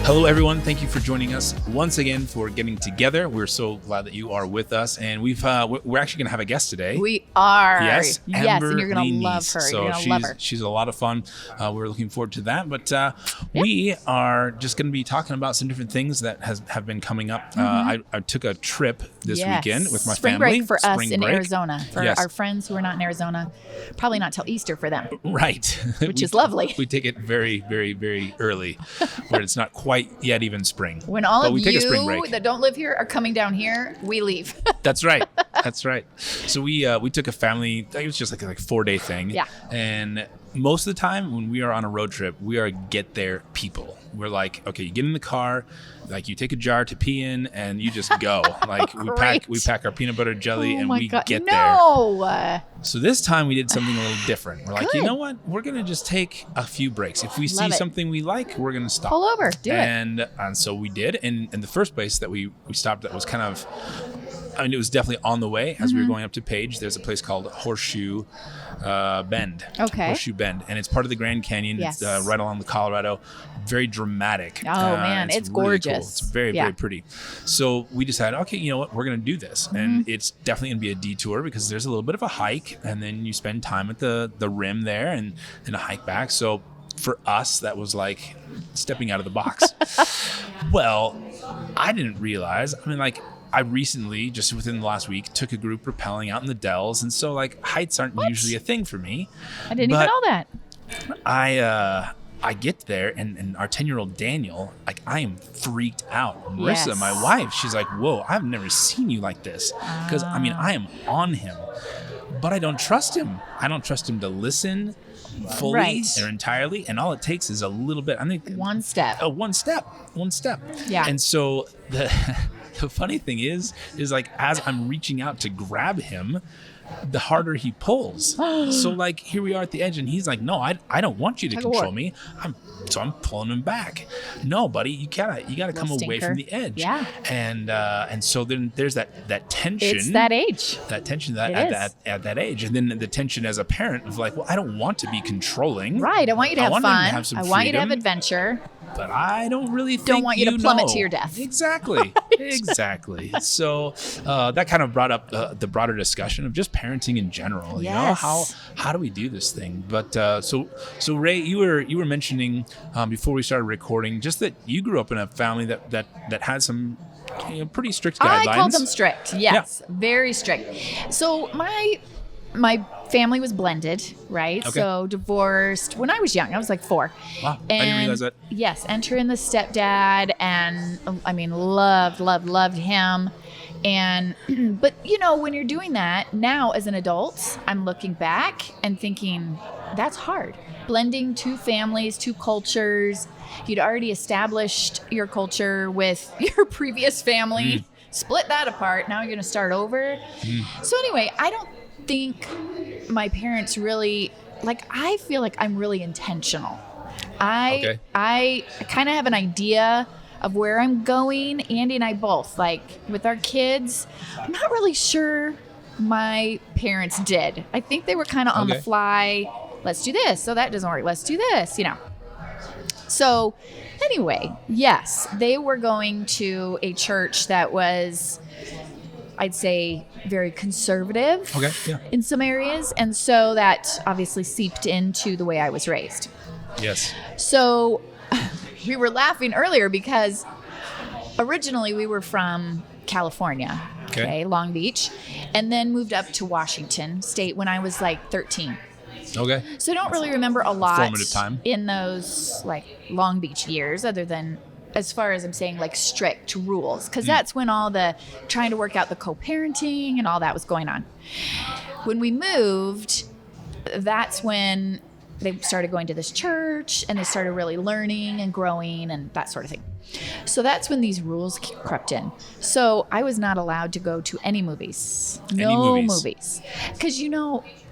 Hello, everyone. Thank you for joining us once again for Getting Together. We're so glad that you are with us, and we're actually going to have a guest today. We are. Yes, and you're going to love Neese. her. So you're going to love her. She's a lot of fun. We're looking forward to that, but we are just going to be talking about some different things that have been coming up. I took a trip this weekend with my Spring family. break for us in break. Arizona. For our friends who are not in Arizona, probably not till Easter for them. Right. Which is lovely. We take it very, very, very early, where it's not quite yet even spring. When all of take a spring you break. that don't live here are coming down here, we leave. That's right. That's right. So we took a family. It was just like a 4-day thing. Yeah. And most of the time when we are on a road trip, we are get there people. We're like, okay, you get in the car, like you take a jar to pee in, and you just go. Like we pack our peanut butter jelly, and we get there. So this time we did something a little different. We're like, you know what? We're gonna just take a few breaks. If we see something we like, we're gonna stop. Pull over, do it. And so we did. And the first place that we stopped at was kind of, I mean, it was definitely on the way as we were going up to Page. There's a place called Horseshoe Bend. Okay. Horseshoe Bend, and it's part of the Grand Canyon. Yes. It's right along the Colorado. Very dramatic. Oh man, it's really gorgeous. Cool. It's very, very pretty. So we decided, okay, you know what? We're going to do this. And it's definitely going to be a detour because there's a little bit of a hike, and then you spend time at the rim there and a hike back. So for us, that was like stepping out of the box. Well, I didn't realize, I recently, just within the last week, took a group rappelling out in the Dells. And so heights aren't usually a thing for me. I didn't even know that. I get there, and our 10-year-old Daniel, I am freaked out. Marissa, my wife, she's like, whoa, I've never seen you like this. Because, I am on him. But I don't trust him. I don't trust him to listen fully or entirely. And all it takes is a little bit. I think one step. One step. Yeah. And so the funny thing is as I'm reaching out to grab him, the harder he pulls. So here we are at the edge, and he's like, no, I don't want you to control me. So I'm pulling him back. No, buddy, you gotta come away from the edge. Yeah. And so then there's that tension. It's that age. That tension at that age, and then the tension as a parent of well, I don't want to be controlling. Right. I want you to have fun. I want you to have freedom, adventure. but I don't really think don't want you to plummet to your death. Exactly. Exactly. So that kind of brought up the broader discussion of just parenting in general. Yes. You know, how do we do this thing? But so Ray, you were mentioning before we started recording just that you grew up in a family that had some pretty strict guidelines. I called them strict. Yes, very strict. So my family was blended, right? Okay. So divorced when I was young. I was 4. Wow, And I didn't realize that. Yes, enter in the stepdad, and loved him. And but when you're doing that now as an adult, I'm looking back and thinking that's hard. Blending 2 families, 2 cultures. You'd already established your culture with your previous family, split that apart. Now you're going to start over. So anyway, I don't think my parents really I feel like I'm really intentional. I kind of have an idea of where I'm going. Andy and I both with our kids. I'm not really sure my parents did. I think they were kind of on the fly. Let's do this. So that doesn't work. Let's do this, So anyway, yes, they were going to a church that was, I'd say, very conservative in some areas. And so that obviously seeped into the way I was raised. Yes. So we were laughing earlier because originally we were from California, Long Beach, and then moved up to Washington State when I was 13. Okay. So I don't really remember a lot Formative time. In those Long Beach years, other than as far as I'm saying strict rules, because that's when all the trying to work out the co-parenting and all that was going on. When we moved, that's when they started going to this church and they started really learning and growing and that sort of thing. So that's when these rules crept in. So I was not allowed to go to any movies. No movies. Because,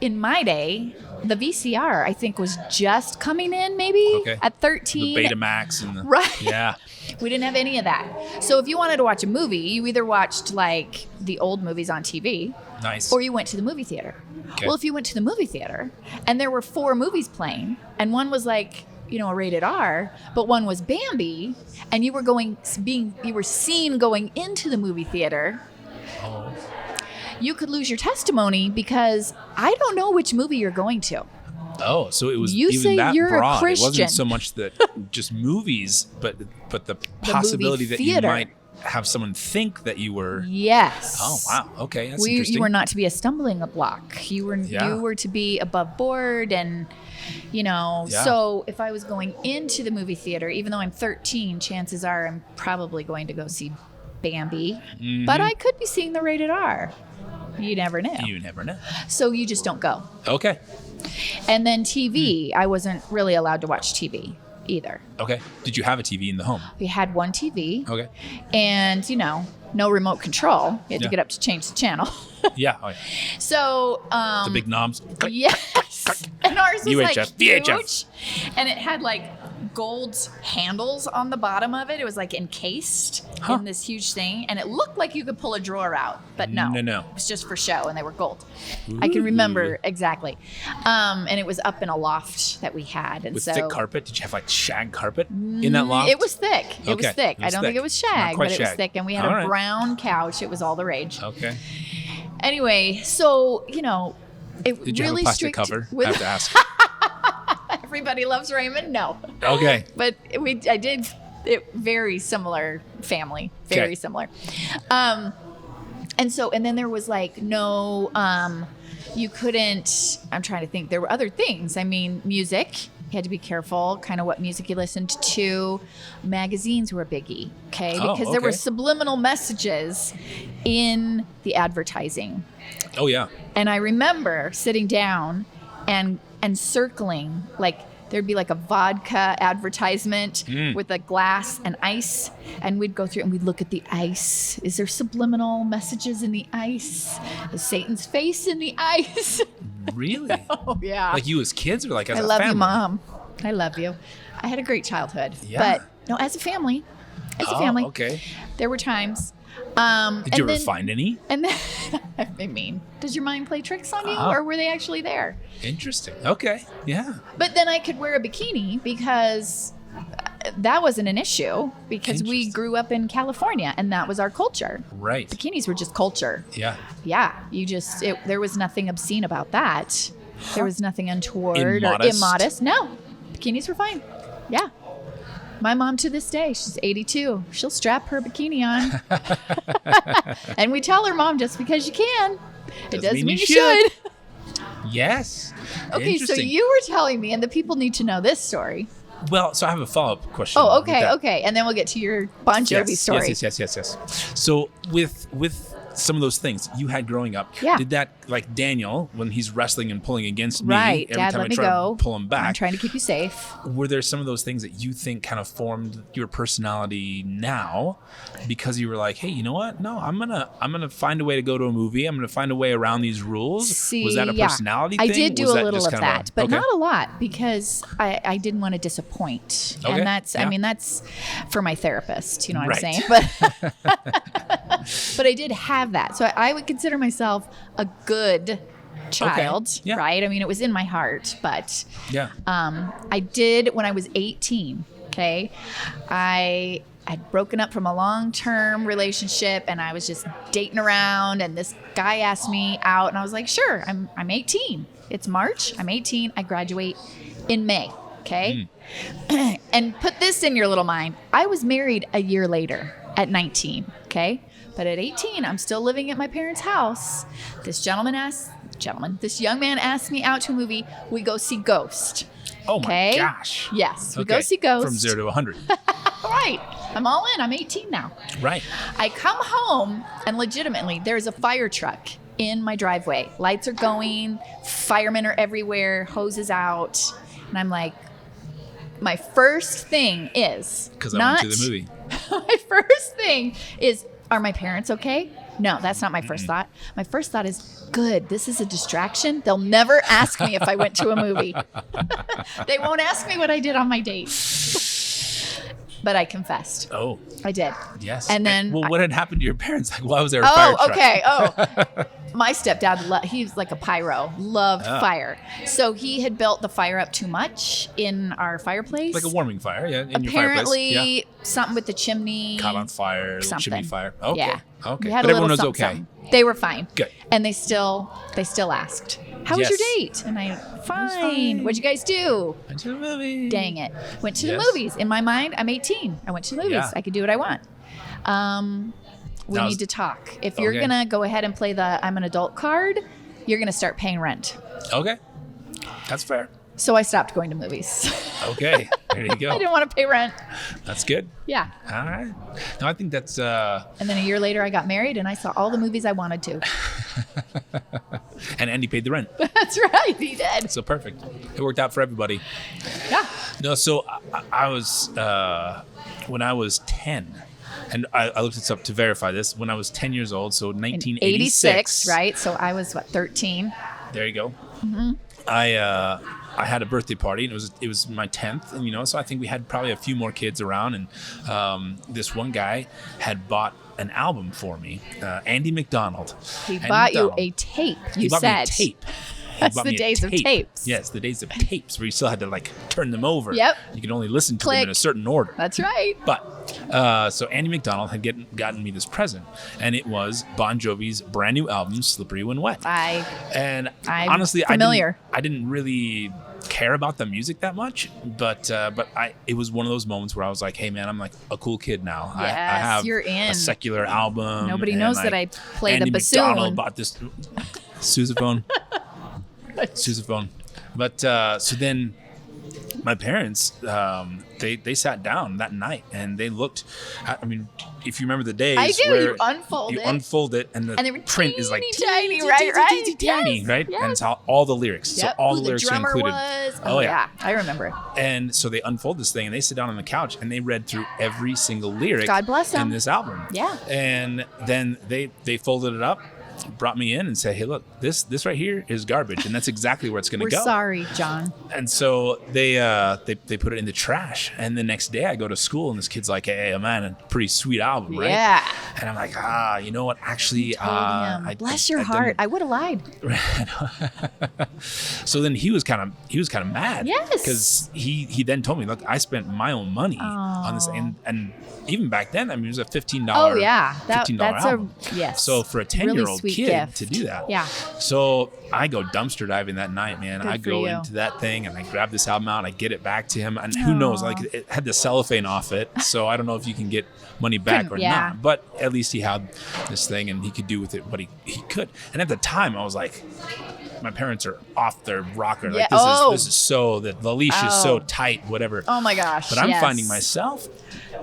in my day, the VCR, I think, was just coming in maybe at 13. The Betamax and the... Right. Yeah. We didn't have any of that. So if you wanted to watch a movie, you either watched like the old movies on TV. Nice. Or you went to the movie theater. Okay. Well, if you went to the movie theater and there were 4 movies playing and one was like, a rated R, but one was Bambi, and you were seen going into the movie theater, you could lose your testimony because I don't know which movie you're going to. Oh, so it was You even say that you're a broad. It wasn't Christian. so much that just movies, but the possibility that you theater. might have someone think that you were. Yes. Oh wow. Okay, that's interesting. You were not to be a stumbling block. You were to be above board, and So if I was going into the movie theater, even though I'm 13, chances are I'm probably going to go see Bambi, but I could be seeing the rated R. You never know. You never know. So you just don't go. Okay. And then TV, I wasn't really allowed to watch TV either. Okay. Did you have a TV in the home? We had one TV. Okay. And, no remote control. You had to get up to change the channel. Yeah. Oh, yeah. So, the big knobs. yes. And ours was UHF, huge. VHF. And it had gold handles on the bottom of it. It was encased in this huge thing. And it looked like you could pull a drawer out, but no. No. It was just for show, and they were gold. Ooh. I can remember exactly. And it was up in a loft that we had. And With so thick carpet? Did you have shag carpet in that loft? It was thick. It was Okay. thick. It was I don't thick. think it was Not shag, quite but it was shag. thick. And we had All a right. brown couch. It was all the rage. Okay. Anyway, so, it Did you really have a plastic strict cover? with- I have to ask. Everybody Loves Raymond? No. Okay. But I did it very similar family. Very similar. And then there was no, you couldn't, I'm trying to think, there were other things. I mean, music, you had to be careful kind of what music you listened to. Magazines were a biggie, because there were subliminal messages in the advertising. Oh, yeah. And I remember sitting down and circling, there'd be a vodka advertisement with a glass and ice, and we'd go through and we'd look at the ice. Is there subliminal messages in the ice? Is Satan's face in the ice? Really? Oh, yeah. You as kids or as a family? I love you, Mom. I love you. I had a great childhood. Yeah. But no, as a family. Okay. There were times. Did you ever find any? And then, I mean, does your mind play tricks on you, or were they actually there? Interesting. Okay. Yeah. But then I could wear a bikini because that wasn't an issue, because we grew up in California and that was our culture. Right. Bikinis were just culture. Yeah. Yeah. There was nothing obscene about that. There was nothing untoward or Immodest? immodest. No. Bikinis were fine. Yeah. My mom to this day, she's 82. She'll strap her bikini on. And we tell her, Mom, just because you can, it doesn't mean you should. Yes. Okay, so you were telling me, and the people need to know this story. Well, so I have a follow-up question. Oh, with that. okay. And then we'll get to your Bon Jovi story. Yes. So with some of those things you had growing up, did that, Daniel, when he's wrestling and pulling against me, right, every Dad, time let I me try go. to pull him back, I'm trying to keep you safe. Were there some of those things that you think kind of formed your personality now because you were like, hey, you know what? No, I'm gonna find a way to go to a movie. I'm gonna find a way around these rules. See, was that a personality I thing? did do Was a that little just of kind that, but okay. not a lot, because I didn't want to disappoint. Okay. And that's, Yeah. I mean, that's for my therapist, you know what Right. I'm saying? But but I did have that. So I would consider myself a good child, Yeah. right? I mean, it was in my heart, but Yeah. I did when I was 18. Okay. I had broken up from a long-term relationship and I was just dating around, and this guy asked me out and I was like, sure, I'm 18. It's March. I'm 18. I graduate in May. Okay. And put this in your little mind. I was married a year later at 19. Okay. But at 18, I'm still living at my parents' house. This young man asked me out to a movie. We go see Ghost. Oh my Okay? gosh. Yes, we Okay. go see Ghost. From 0 to 100. All right. I'm all in. I'm 18 now. Right. I come home and legitimately there's a fire truck in my driveway. Lights are going. Firemen are everywhere. Hoses out. And I'm like, my first thing is Because I went to the movie. My first thing is, are my parents okay? No, that's not my first thought. My first thought is, good, this is a distraction. They'll never ask me if I went to a movie. They won't ask me what I did on my date. But I confessed. Oh. I did. Yes. And then... Well, what had happened to your parents? Like, why was there a fire truck? Okay. Oh, my stepdad, he's like a pyro, loved fire. So he had built the fire up too much in our fireplace. Like a warming fire, yeah, in your fireplace. Apparently, something with the chimney. Caught on fire, chimney fire. Okay. Yeah. Okay. We had but a everyone was little okay. something. They were fine. Good. And they still asked, how was your date? And I, fine. What'd you guys do? Went to the movie. Dang it. Went to the Yes. movies. In my mind, I'm 18. I went to the movies. Yeah. I could do what I want. We need to talk. If you're going to go ahead and play the I'm an adult card, you're going to start paying rent. Okay. That's fair. So I stopped going to movies. Okay. There you go. I didn't want to pay rent. That's good. Yeah. All right. No, I think that's... And then a year later, I got married and I saw all the movies I wanted to. And Andy paid the rent. That's right. He did. So perfect. It worked out for everybody. Yeah. No, so I was... when I was 10... And I looked this up to verify this. When I was 10 years old, so 1986. Right? So I was, 13? There you go. Mm-hmm. I had a birthday party, and it was my 10th, and so I think we had probably a few more kids around, and this one guy had bought an album for me, Andy McDonald. He bought you a tape, He bought me a tape. That's the days of tapes. Yes, the days of tapes where you still had to turn them over. Yep. You could only listen to them in a certain order. That's right. But so Andy McDonald had gotten me this present, and it was Bon Jovi's brand new album, Slippery When Wet. I'm honestly, familiar. I didn't really care about the music that much, but it was one of those moments where I was like, hey man, I'm like a cool kid now. Yes, I have you're in. a secular album. Nobody knows that I play Andy the bassoon. McDonald bought this sousaphone. Sousaphone. But so then my parents, they sat down that night and they looked. I mean, if you remember the days, I do. where You unfold it, and the they were print is like tiny, right? Tiny, Yes, right? yes. And it's all the lyrics. Yep. So all Who the lyrics the are drummer included. was. Oh yeah, I remember. And so they unfold this thing and they sit down on the couch and they read through every single lyric. God bless them. In this album. Yeah. And then they folded it up, brought me in and said, hey, look, this right here is garbage, and that's exactly where it's going to go. We're sorry, John. And so they put it in the trash, and the next day I go to school and this kid's like, hey man, a pretty sweet album, right? Yeah. And I'm like, you know what, actually, bless your heart, I would have lied. So then he was kind of mad. Yes. Because he then told me, look, I spent my own money on this, and even back then, I mean, it was a $15. Oh yeah, that's album. yes. So for a 10-year-old really kid gift. to do that, yeah. So I go dumpster diving that night, man. Good I for go you. into that thing and I grab this album out and I get it back to him, and who knows, like it had the cellophane off it, so I don't know if you can get money back or not. But at least he had this thing and he could do with it what he could. And at the time, I was like, my parents are off their rocker. Like this is so that the leash is so tight, whatever. Oh my gosh. But I'm finding myself.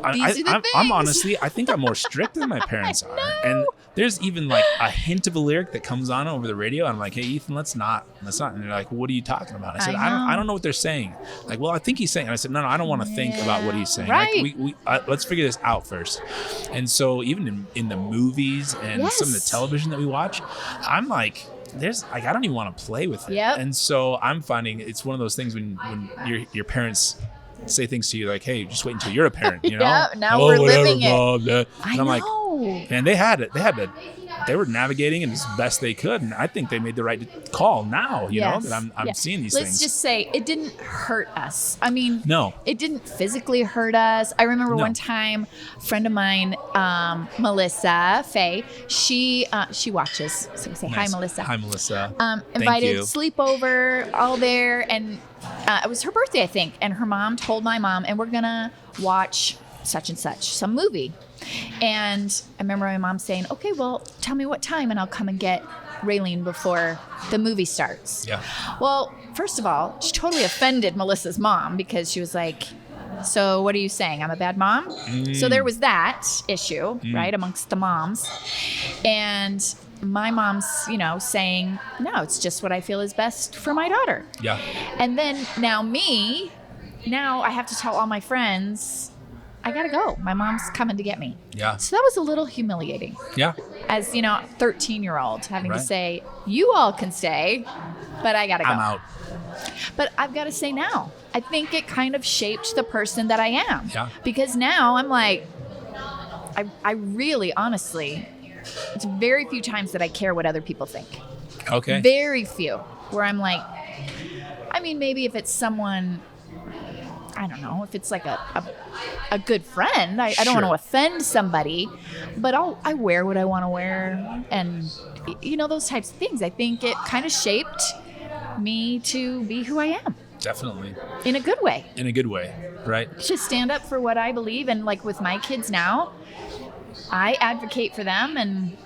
I'm honestly, I think I'm more strict than my parents are. And there's even like a hint of a lyric that comes on over the radio. And I'm like, hey, Ethan, let's not. And they're like, what are you talking about? I said, I don't know what they're saying. Like, well, I think he's saying. And I said, no, I don't want to think about what he's saying. Right. Like, let's figure this out first. And so even in the movies and some of the television that we watch, I'm like, I don't even want to play with it. Yep. And so I'm finding it's one of those things when your parents say things to you like, hey, just wait until you're a parent, you know? Yeah, now we're living it. Mom, and I I'm know. like, and they were navigating it as best they could, and I think they made the right call now, you know, that I'm seeing these things. Let's just say it didn't hurt us. I mean, no, it didn't physically hurt us. I remember one time a friend of mine, Melissa Faye, she watches. So we say, nice. Hi, Melissa. Hi, Melissa. Invited sleepover, all there, and it was her birthday, I think, and her mom told my mom, and we're gonna watch such and such, some movie. And I remember my mom saying, okay, well, tell me what time and I'll come and get Raylene before the movie starts. Yeah. Well, first of all, she totally offended Melissa's mom because she was like, So what are you saying? I'm a bad mom? So there was that issue, right, amongst the moms. And my mom's, saying, no, it's just what I feel is best for my daughter. Yeah. And then now I have to tell all my friends, I got to go. My mom's coming to get me. Yeah. So that was a little humiliating. Yeah. As, 13-year-old having to say, you all can stay, but I got to go. I'm out. But I've got to say now, I think it kind of shaped the person that I am. Yeah. Because now I'm like, I really, honestly, it's very few times that I care what other people think. Okay. Very few. Where I'm like, maybe if it's someone, I don't know, if it's like a good friend, I don't want to offend somebody, but I wear what I want to wear. And, those types of things. I think it kind of shaped me to be who I am. Definitely. In a good way. In a good way, right? Just stand up for what I believe. And like with my kids now, I advocate for them. And,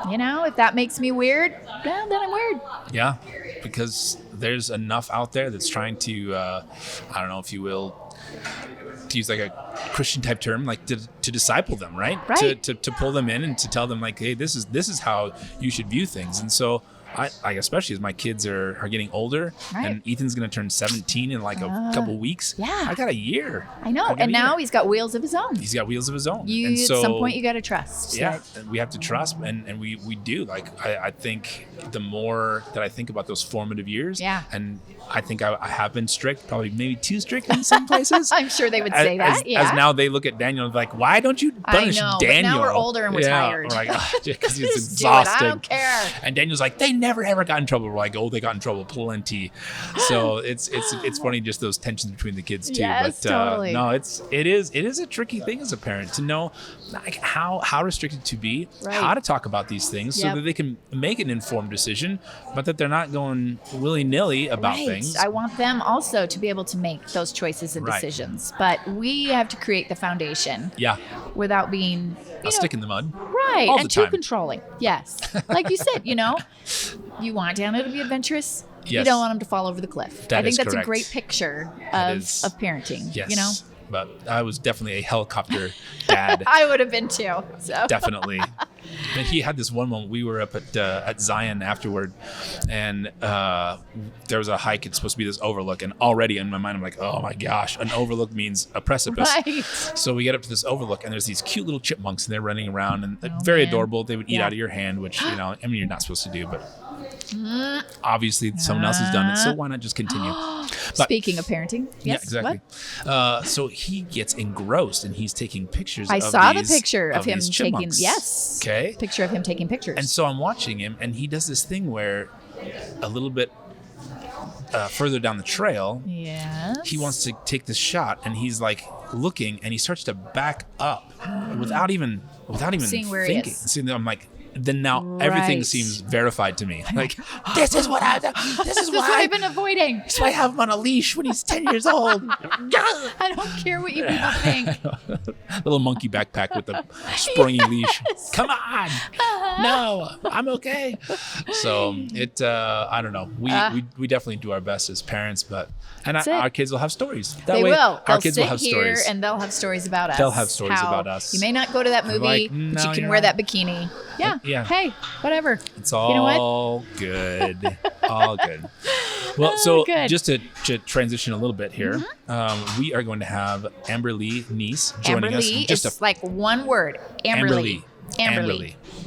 if that makes me weird, then I'm weird. Yeah, because there's enough out there that's trying to, I don't know if you will, to use like a Christian type term, like to disciple them, right? Right. To pull them in and to tell them like, hey, this is how you should view things. And so I especially as my kids are getting older, right. And Ethan's going to turn 17 in like a couple weeks. Yeah. I got a year. I know. And now he's got wheels of his own. He's got wheels of his own. And so, at some point you got to trust. Yeah. And we have to trust. And we do. Like, I think the more that I think about those formative years, and I think I have been strict, probably maybe too strict in some places. I'm sure they would say that. As now they look at Daniel like, why don't you punish Daniel? But now we're older and we're tired. We're like, because he's Just exhausted. Do it. I don't care. And Daniel's like, they never ever got in trouble. We're like, oh, they got in trouble plenty. So it's funny just those tensions between the kids too. Yes, but totally. No, it is a tricky thing as a parent to know like how restricted to be, how to talk about these things so that they can make an informed decision, but that they're not going willy-nilly about things. I want them also to be able to make those choices and decisions, but we have to create the foundation. Yeah. Without being a stick in the mud. Right. All and the too time. Controlling. Yes. Like you said, you want Daniel to be adventurous. Yes. You don't want him to fall over the cliff. I think that's correct. a great picture of parenting. Yes. But I was definitely a helicopter dad. I would have been too. So. Definitely. And he had this one moment. We were up at Zion afterward, and there was a hike. It's supposed to be this overlook, and already in my mind, I'm like, oh my gosh, an overlook means a precipice. Right. So we get up to this overlook, and there's these cute little chipmunks, and they're running around, and very adorable. They would eat out of your hand, which you're not supposed to do, but obviously someone else has done it, so why not just continue? But, speaking of parenting, yes, yeah, exactly. So he gets engrossed, and he's taking pictures. I saw the picture of him taking. Yes. Okay. Picture of him taking pictures. And so I'm watching him, and he does this thing where a little bit further down the trail, he wants to take this shot, and he's like looking, and he starts to back up without even seeing where thinking. he is. See, I'm like, then now everything seems verified to me. Like, this is what I've been avoiding. That's why I have him on a leash when he's 10 years old. I don't care what you people think. Little monkey backpack with a springy leash. Come on. No, I'm okay. So I don't know. We definitely do our best as parents, but our kids will have stories. They will. Our kids will have here stories. And they'll have stories about us. They'll have stories about us. You may not go to that movie, but you can wear that bikini. Yeah. Hey, whatever. It's all good. All good. Well, so just to transition a little bit here, we are going to have Amberly Neese joining us. It's like one word. Amberly.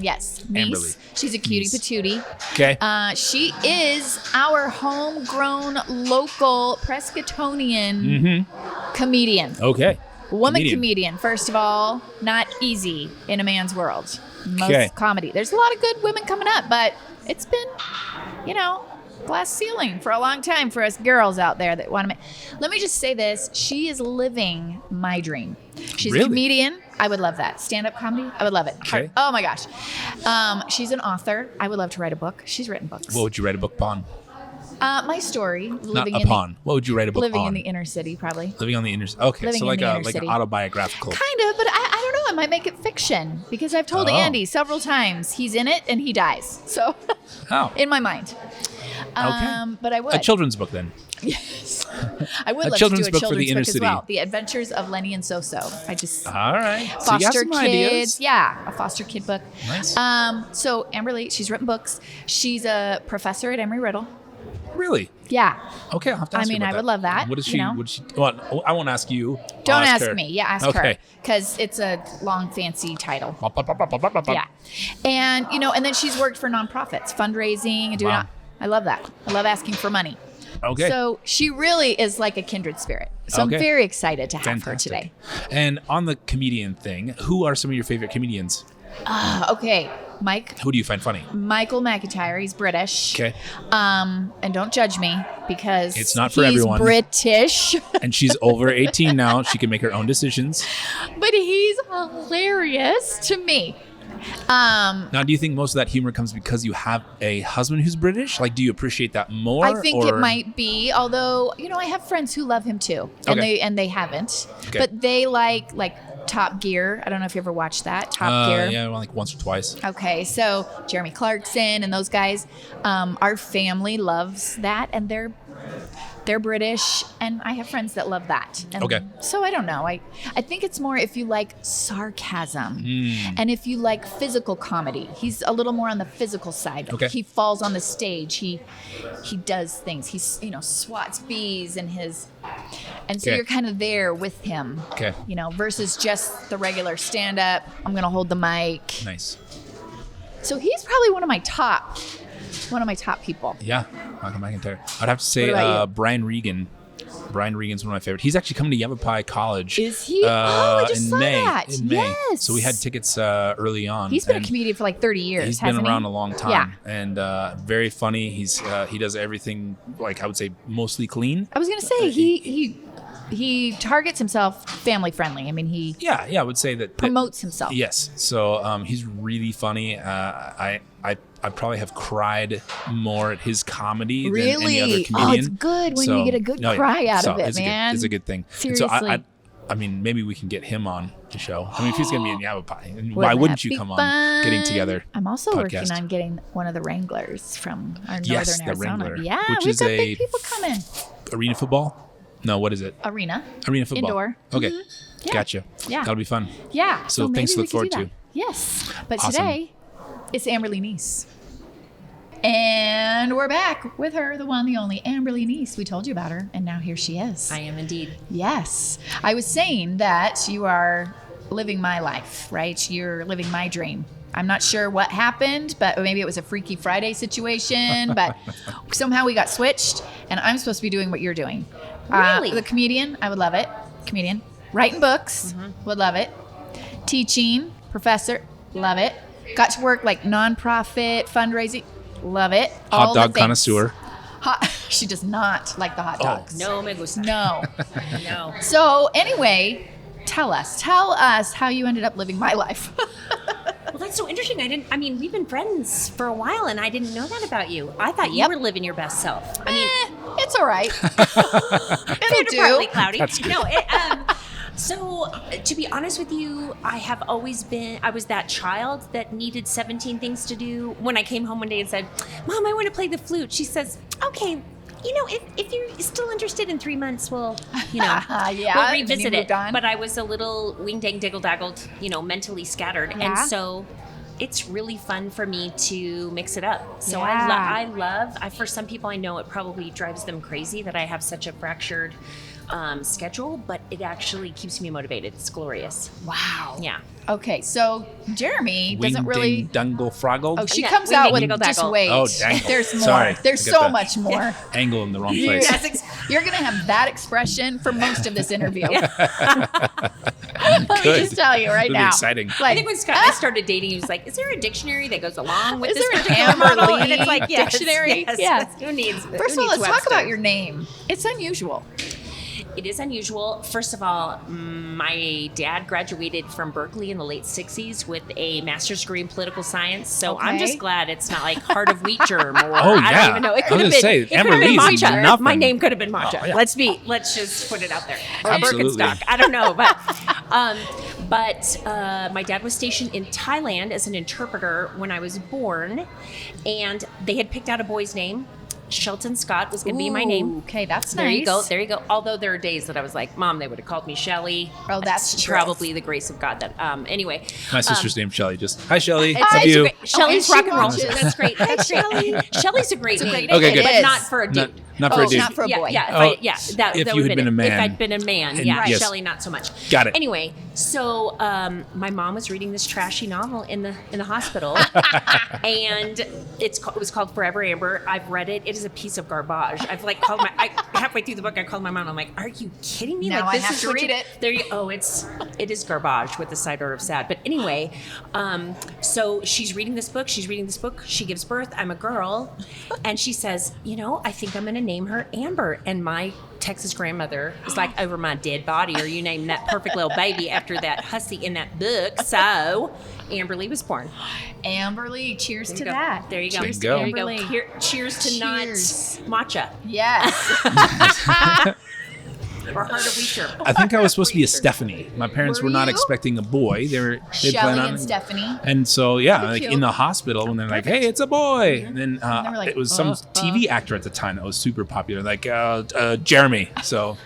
Yes. Neese. Amberly. She's a cutie patootie. Okay. She is our homegrown, local Prescottonian comedian. Okay. Woman comedian, first of all, not easy in a man's world. Most comedy. There's a lot of good women coming up, but it's been, glass ceiling for a long time for us girls out there that want to Let me just say this. She is living my dream. She's a comedian. I would love that. Stand-up comedy. I would love it. Okay. Oh my gosh. She's an author. I would love to write a book. She's written books. What would you write a book upon? My story. Not upon. What would you write a book living on? in the inner city, probably. Living on the inner city. Okay, so like an autobiographical. Kind of, but I don't know. I might make it fiction because I've told Andy several times he's in it and he dies. So, in my mind. Okay. But I would. A children's book then. Yes. I would A love to do children's a book for children's the inner book as city. well. The Adventures of Lenny and So-So. I just All right. So you got foster some kids. ideas. Yeah, a foster kid book. Nice. So Amberly, she's written books. She's a professor at Emory-Riddle. Really? Yeah. Okay, I'll have to ask I mean, you about I would love that, What is you she? know? What is she? Well, I won't ask you. Don't I'll ask her. me. Yeah, ask her. Okay. Because it's a long, fancy title. Yeah. Yeah. And, and then she's worked for nonprofits, fundraising, and doing Wow. I love that. I love asking for money. Okay. So she really is like a kindred spirit. So Okay. I'm very excited to have her Fantastic. today. And on the comedian thing, who are some of your favorite comedians? Okay. Who do you find funny? Michael McIntyre. He's British. Okay. And don't judge me because It's not for he's everyone. British. And she's over 18 now. She can make her own decisions. But he's hilarious to me. Now, do you think most of that humor comes because you have a husband who's British? Like, do you appreciate that more? I think it or- might be, although I have friends who love him too, and Okay. they haven't, Okay. but they like Top Gear. I don't know if you ever watched that Top Gear. Yeah, well, like once or twice. Okay, so Jeremy Clarkson and those guys, our family loves that, and they're British, and I have friends that love that. And Okay. So I don't know. I think it's more if you like sarcasm, and if you like physical comedy. He's a little more on the physical side. Okay. He falls on the stage. He does things. He's swats bees and and so Okay. you're kind of there with him. Okay. Versus just the regular stand up. I'm gonna hold the mic. Nice. So he's probably one of my top people. Yeah, Michael McIntyre. I'd have to say What about you? Brian Regan. Brian Regan's one of my favorites. He's actually coming to Yavapai College. Is he? I just in saw May. that. In May. Yes. So we had tickets early on. He's been a and comedian for like 30 years. He's been hasn't around he? a long time. And very funny. He does everything, like I would say, mostly clean. I was gonna say he targets himself family friendly. I mean, he Yeah, I would say that. promotes himself. Yes. So he's really funny. I probably have cried more at his comedy than any other Really? comedian. Oh, it's good when you get a good cry out of it, it's man. It's a good thing. And Seriously. so I mean, maybe we can get him on the show. I mean, if he's going to be in Yavapai, and why Wouldn't wouldn't that you be come on fun? Getting Together? I'm also working podcast. on getting one of the Wranglers from our Yes, northern the Arizona. Wrangler, Yeah, which we've is got a big people coming. Arena football? No, what is it? Arena. Arena football. Indoor. Okay. Yeah. Gotcha. Yeah. That'll be fun. Yeah. So maybe things to we look could do forward that. Yes. But Awesome. today, it's Amberly Neese. And we're back with her, the one, the only Amberly Neese. We told you about her, and now here she is. I am indeed. Yes. I was saying that you are living my life, right? You're living my dream. I'm not sure what happened, but maybe it was a Freaky Friday situation, but somehow we got switched, and I'm supposed to be doing what you're doing. Really? The comedian, I would love it. Comedian. Writing books, would love it. Teaching, professor, love it. Got to work like nonprofit, fundraising, love it. All Hot the dog things. connoisseur. She does not like the hot dogs. No, me gusta. No. No. So anyway, tell us how you ended up living my life. Well, that's so interesting. We've been friends for a while, and I didn't know that about you. I thought you were living your best self. It's all right. Favorite It'll partly do. cloudy. That's good. No, so to be honest with you, I was that child that needed 17 things to do. When I came home one day and said, "Mom, I want to play the flute," she says, "Okay, if you're still interested in 3 months, we'll Yeah, we'll and revisit you it." moved on. But I was a little wing dang diggle daggled, mentally scattered, Yeah. and so it's really fun for me to mix it up. So Yeah. for some people, I know it probably drives them crazy that I have such a fractured schedule, but it actually keeps me motivated. It's glorious. Wow. Yeah. Okay, so Jeremy doesn't really. Dangle froggled. Oh, she Yeah, comes we out make with Diggle just Daggle. wait. Oh, dangle. There's more. Sorry, There's I got so that. much more. Angle in the wrong place. You're gonna have that expression for most of this interview. Good. Let me just tell you right It'll be now. exciting. I think when I started dating, he was like, "Is there a dictionary that goes along with Is this there an particular model?" Amberly And it's like, yes, dictionary? Yes, Yes. Who needs? First of all, let's talk about your name. It's unusual. It is unusual. First of all, my dad graduated from Berkeley in the late 60s with a master's degree in political science. So I'm Okay. just glad it's not like heart of wheat germ or Oh, I yeah. don't even know. It I could was have gonna been, say, it could have been Amberly's is matcha. nothing. My name could have been matcha. Oh, yeah. Let's just put it out there. Or Absolutely. Birkenstock. I don't know. But my dad was stationed in Thailand as an interpreter when I was born, and they had picked out a boy's name. Shelton Scott was going to be my name. Okay, that's There nice. you go. There you go. Although there are days that I was like, Mom, they would have called me Shelly. Oh, that's It's true. probably the grace of God. That anyway. My sister's named Shelly. Just hi, Shelly. It's Love you. great. Shelly's Oh, and rock she and roll. watches. That's great. That's great. Shelly's a great name. great name. Okay, good. But It not is. for a dude. Not for a dude. Not for a boy. Yeah, Oh, that if that you would had have been a man. If I'd been a man, And yeah. yes. Shelly, not so much. Got it. Anyway, so my mom was reading this trashy novel in the hospital, and it was called Forever Amber. I've read it. It is a piece of garbage. I've like called halfway through the book. I called my mom. I'm like, "Are you kidding me? Now like, I this have is to what read you-" it. There you. Oh, it is garbage with the side order of sad. But anyway, so she's reading this book. She gives birth. I'm a girl, and she says, I think I'm going to name her Amber. And my Texas grandmother is like, over my dead body, or you named that perfect little baby after that hussy in that book. So Amberly was born. Amberly, cheers to There you go. that. There you go. Cheers to go. There you go. Amberly. Cheers to Cheers. not matcha Yes. or heart of wheat. I think I was supposed to be a Stephanie. My parents Were were not you? expecting a boy. They Shelly planned on. and Stephanie. And so, yeah, Pretty like cute. in the hospital, when they're like, "Hey, it's a boy," and then they were like, it was some TV actor at the time that was super popular, like Jeremy. So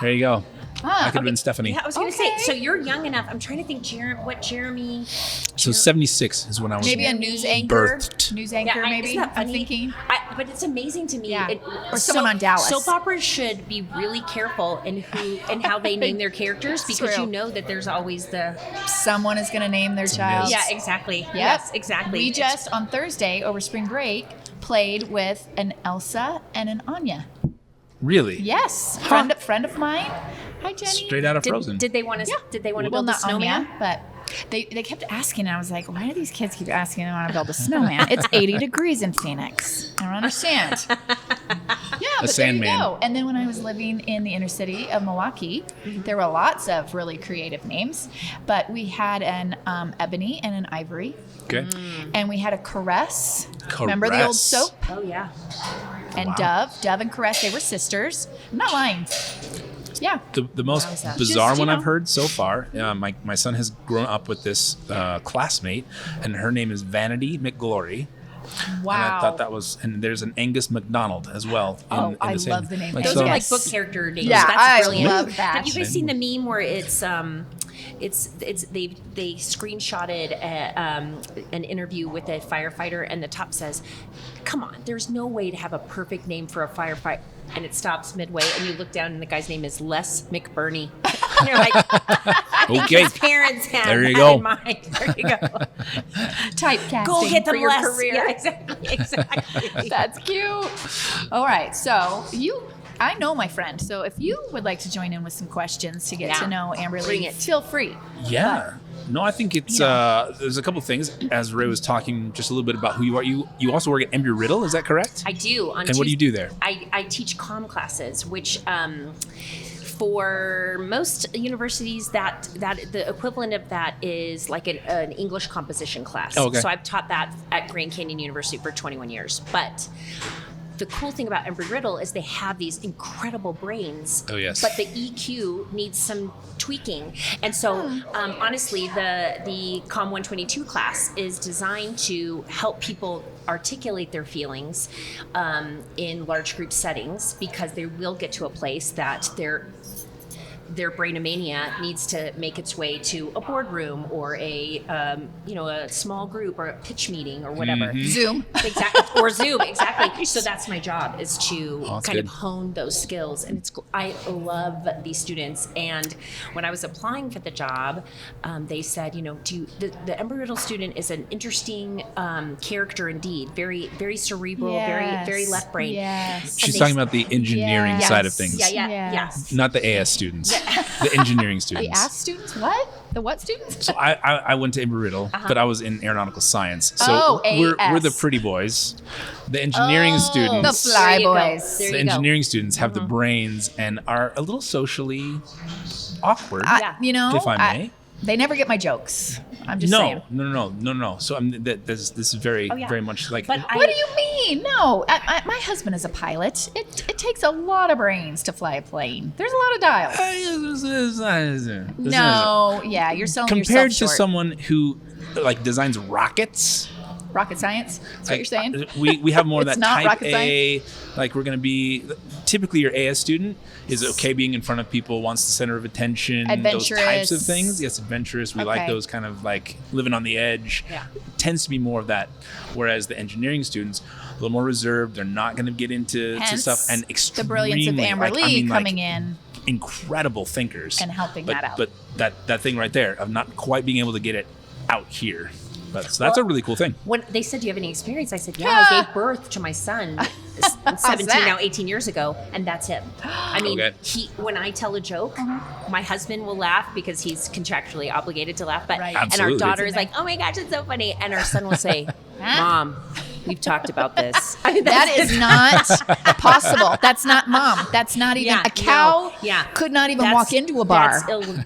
there you go. I could have been Stephanie. Yeah, I was going to say, Okay. so you're young enough. I'm trying to think, what Jeremy. So 76 is when I was Maybe a news anchor. birthed. News anchor, maybe. Isn't that I'm funny? thinking. But it's amazing to me. Yeah. Or someone on Dallas. Soap operas should be really careful in who and how they name their characters, because True. you know that there's always the. Someone is going to name their child. Yeah, exactly. Yep. Yes, exactly. We just, on Thursday over spring break, played with an Elsa and an Anya. Really? Yes. Friend of mine. Hi, Jenny. Straight out of Frozen. Did they want to? Did they want to Well, build a not snowman? Anya, but they kept asking, and I was like, why do these kids keep asking they want to build a snowman? It's 80 degrees in Phoenix. I don't understand. Yeah, but there you Sandman. go. And then when I was living in the inner city of Milwaukee, there were lots of really creative names, but we had an Ebony and an Ivory, Okay. and we had a Caress. Remember the old Caress. soap? Oh yeah. And Wow. Dove and Caress, they were sisters. I'm not lying. Yeah. The most Wowza. bizarre Just, one you I've know. heard so far, my son has grown up with this classmate, and her name is Vanity McGlory. Wow. And I thought that was, and there's an Angus McDonald as well. In I the same, love the name like, Those so- are like Yes. book character names. Yeah, That's I brilliant. love that. Have you guys seen the meme where they screenshotted an interview with a firefighter, and the top says, "Come on, there's no way to have a perfect name for a firefighter." And it stops midway, and you look down, and the guy's name is Les McBurney. And you're like, I think Okay. his parents had There you that go. in mind. There you go. Typecasting Go get for them your Les. career. Yeah, exactly. That's cute. All right. So I know my friend. So if you would like to join in with some questions to get Yeah. to know Amberly, Bring it. feel free. Yeah. No, I think it's You know. there's a couple things. As Ray was talking just a little bit about who you are. You also work at Embry Riddle, is that correct? I do. And what do you do there? I teach comm classes, which for most universities that the equivalent of that is like an English composition class. Oh, okay. So I've taught that at Grand Canyon University for 21 years. But the cool thing about Embry Riddle is they have these incredible brains. Oh, yes. But the EQ needs some tweaking. And so honestly, the COM 122 class is designed to help people articulate their feelings in large group settings, because they will get to a place that their brainomania needs to make its way to a boardroom or a small group or a pitch meeting or whatever. Zoom. Exactly. Or Zoom, exactly. So that's my job, is to that's kind good. of hone those skills. And I love these students. And when I was applying for the job, they said, the Embry Riddle student is an interesting character indeed. Very, very cerebral, Yes. very left brain. Yes. She's they- talking about the engineering Yes. side of things. Yeah, Yes. Not the AS students. The engineering The students. AS students? What? The what students? So I went to Embry Riddle, but I was in aeronautical science. So Oh, we're AS. the pretty boys. The engineering The students. fly There you go. boys. There The you go. engineering students have the brains and are a little socially awkward. Yeah. If I may. They never get my jokes. I'm just saying. No. So this is very, Oh, yeah. very much like. But What do you mean? No, my husband is a pilot. It takes a lot of brains to fly a plane. There's a lot of dials. No, yeah, you're selling Compared yourself to short. someone who like designs rockets, rocket science. That's what you're saying? We have more of It's that not type rocket A, like we're going to be, typically your AS student is okay being in front of people, wants the center of attention, Adventurous. those types of things. Yes, adventurous. We like Okay. those kind of like living on the edge. Yeah. Tends to be more of that. Whereas the engineering students, a little more reserved. They're not going to get into to stuff. And the extremely, brilliance of Amberly coming in incredible thinkers and helping but, that out. But that thing right there of not quite being able to get it out here. But so that's a really cool thing. When they said, do you have any experience? I said, yeah, I gave birth to my son 17, that? now 18 years ago, and that's him. I mean, Okay. when I tell a joke, my husband will laugh because he's contractually obligated to laugh. But Right. and Absolutely. our daughter is like, oh my gosh, it's so funny. And our son will say, Mom, we've talked about this. I mean, That is not possible. That's not Mom. That's not even Yeah, a cow. no, yeah. Could not even That's- walk into a bar.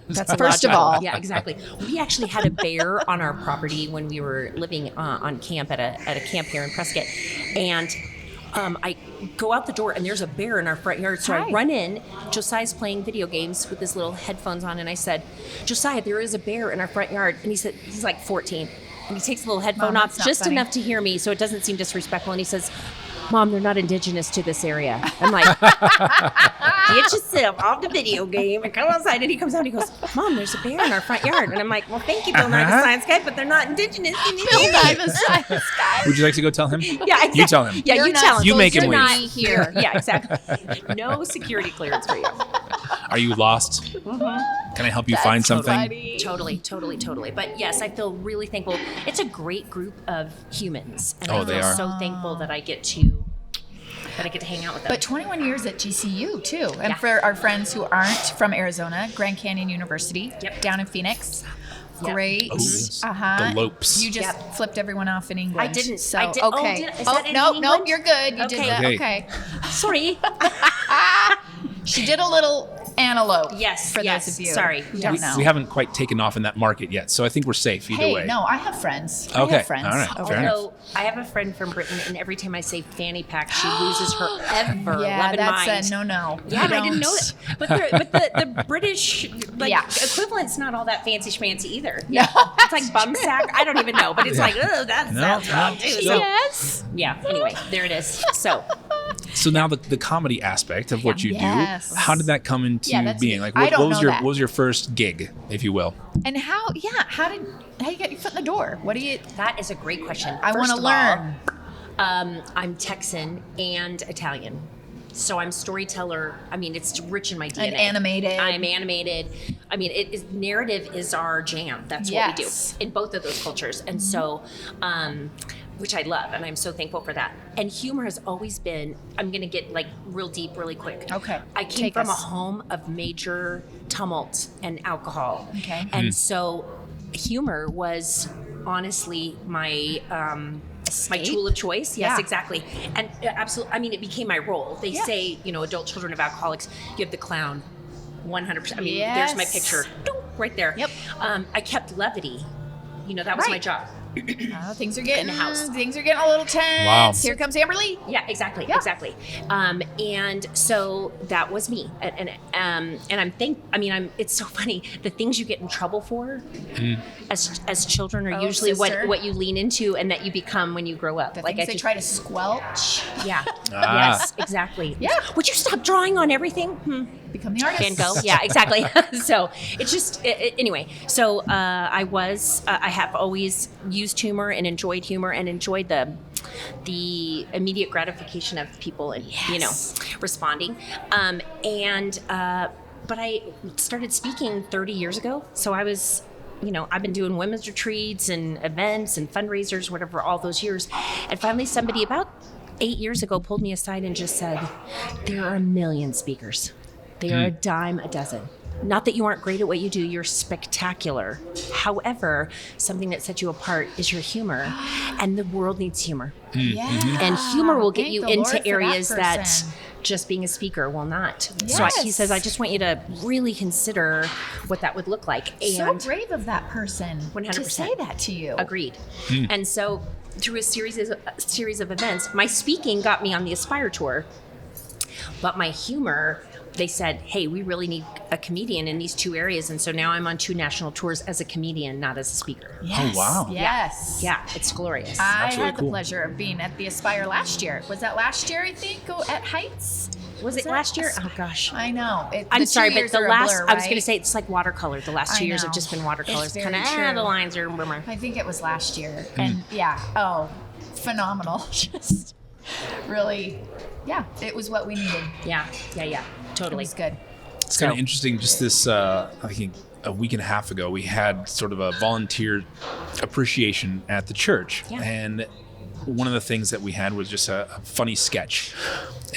That's First of illogical. all. Yeah, exactly. We actually had a bear on our property when we were living on camp at a camp here in Prescott, and I go out the door and there's a bear in our front yard. So Hi. I run in. Josiah's playing video games with his little headphones on, and I said, Josiah, there is a bear in our front yard. And he said, he's like 14. And he takes the little headphone Mom, off that's not just funny. enough to hear me so it doesn't seem disrespectful. And he says, Mom, they're not indigenous to this area. I'm like, get yourself off the video game and come outside. And he comes out and he goes, Mom, there's a bear in our front yard. And I'm like, well, thank you, Bill Nye, the science guy, but they're not indigenous. Bill Nye, the science guy. Would you like to go tell him? Yeah, exactly. You tell him. Yeah, You're you not tell him. You make him You're leave. not here. Yeah, exactly. No security clearance for you. Are you lost? Can I help you find something? Funny. Totally. But yes, I feel really thankful. It's a great group of humans. And Oh, I they feel are. so thankful that I get to hang out with them. But 21 years at GCU too. And Yeah. for our friends who aren't from Arizona, Grand Canyon University, Yep. down in Phoenix. Yep. Great. Oh, yes. Uh-huh. The Lopes. You just flipped everyone off in England. I didn't. So, I did. okay. Oh, is that in no, England? you're good. You did Okay. that. Okay. Okay. Sorry. She did a little antelope. Yes, For yes. those of you Sorry. who don't know. We haven't quite taken off in that market yet, so I think we're safe either Hey, way. no, I have friends. I Okay. have friends. All right. over Fair there. enough. Although I have a friend from Britain, and every time I say fanny pack, she loses her ever Yeah, loving that's mind. a no. Yeah, You I didn't know don't. that. But the British Yeah. equivalent's not all that fancy schmancy either. No, It's like bum sack. I don't even know, but it's like, oh, that sounds wrong too. So, Yes. yeah. Anyway, there it is. So now the comedy aspect of what you Yes. do, how did that come into Yeah, that's being? neat. Like, I don't what was know your that. what was your first gig, if you will? And how you get your foot in the door? What do you? that is a great question. I want First to of all, learn. I'm Texan and Italian. So I'm storyteller. I mean, it's rich in my DNA. And animated. I'm animated. I mean, narrative is our jam. That's what we do Yes. in both of those cultures. And so, which I love, and I'm so thankful for that. And humor has always been, I'm going to get like real deep really quick. Okay. I came Take from a us. home of major tumult and alcohol. Okay. And so humor was honestly my Escape? tool of choice. Yes, Yeah. exactly. And absolutely, I mean, it became my role. They Yeah. say, adult children of alcoholics, you have the clown. 100%. I mean, there's my Yes. picture right there. Yep. I kept levity. That was my Right. job. Oh, things are getting the house. Things are getting a little tense. Wow. Here comes Amberly. Yeah, exactly, Yeah. exactly. And so that was me. And it's so funny. The things you get in trouble for as children are Oh, usually sister. what you lean into and that you become when you grow up. The Like things I they just, try to squelch. yeah, Ah. yes, exactly. Yeah. Would you stop drawing on everything? Become the artist. Van Gogh. Yeah, exactly. So it's just anyway. So I have always used humor and enjoyed humor and enjoyed the immediate gratification of people and responding. But I started speaking 30 years ago. So I was. I've been doing women's retreats and events and fundraisers, whatever, all those years. And finally, somebody about 8 years ago pulled me aside and just said, there are a million speakers. They are a dime a dozen. Not that you aren't great at what you do, you're spectacular. However, something that sets you apart is your humor, and the world needs humor. Yeah. And humor will get Thank you the Lord into for areas that person. just being a speaker will not. Yes. So he says, I just want you to really consider what that would look like. So And brave of that person 100%. to say that to you. agreed. And so through a series of events, my speaking got me on the Aspire tour, but my humor they said, hey, we really need a comedian in these 2 areas. And so now I'm on 2 national tours as a comedian, not as a speaker. Yes. Oh, wow. Yes. Yeah, it's glorious. I really had the cool. pleasure of being at the Aspire last year. Was that last year, I think, at Heights? Was it that last year? Asp- Oh, gosh. I know. I'm sorry, but years the are a last, blur, I was going to right? say, it's like watercolor. The last 2 I years know. have just been watercolors. It's Kind of, very true. the lines are boomer. I think it was last year. And phenomenal. Just really, it was what we needed. Yeah, It totally. was good. It's kind of interesting. Just this, I think a week and a half ago, we had sort of a volunteer appreciation at the church. Yeah. And one of the things that we had was just a funny sketch.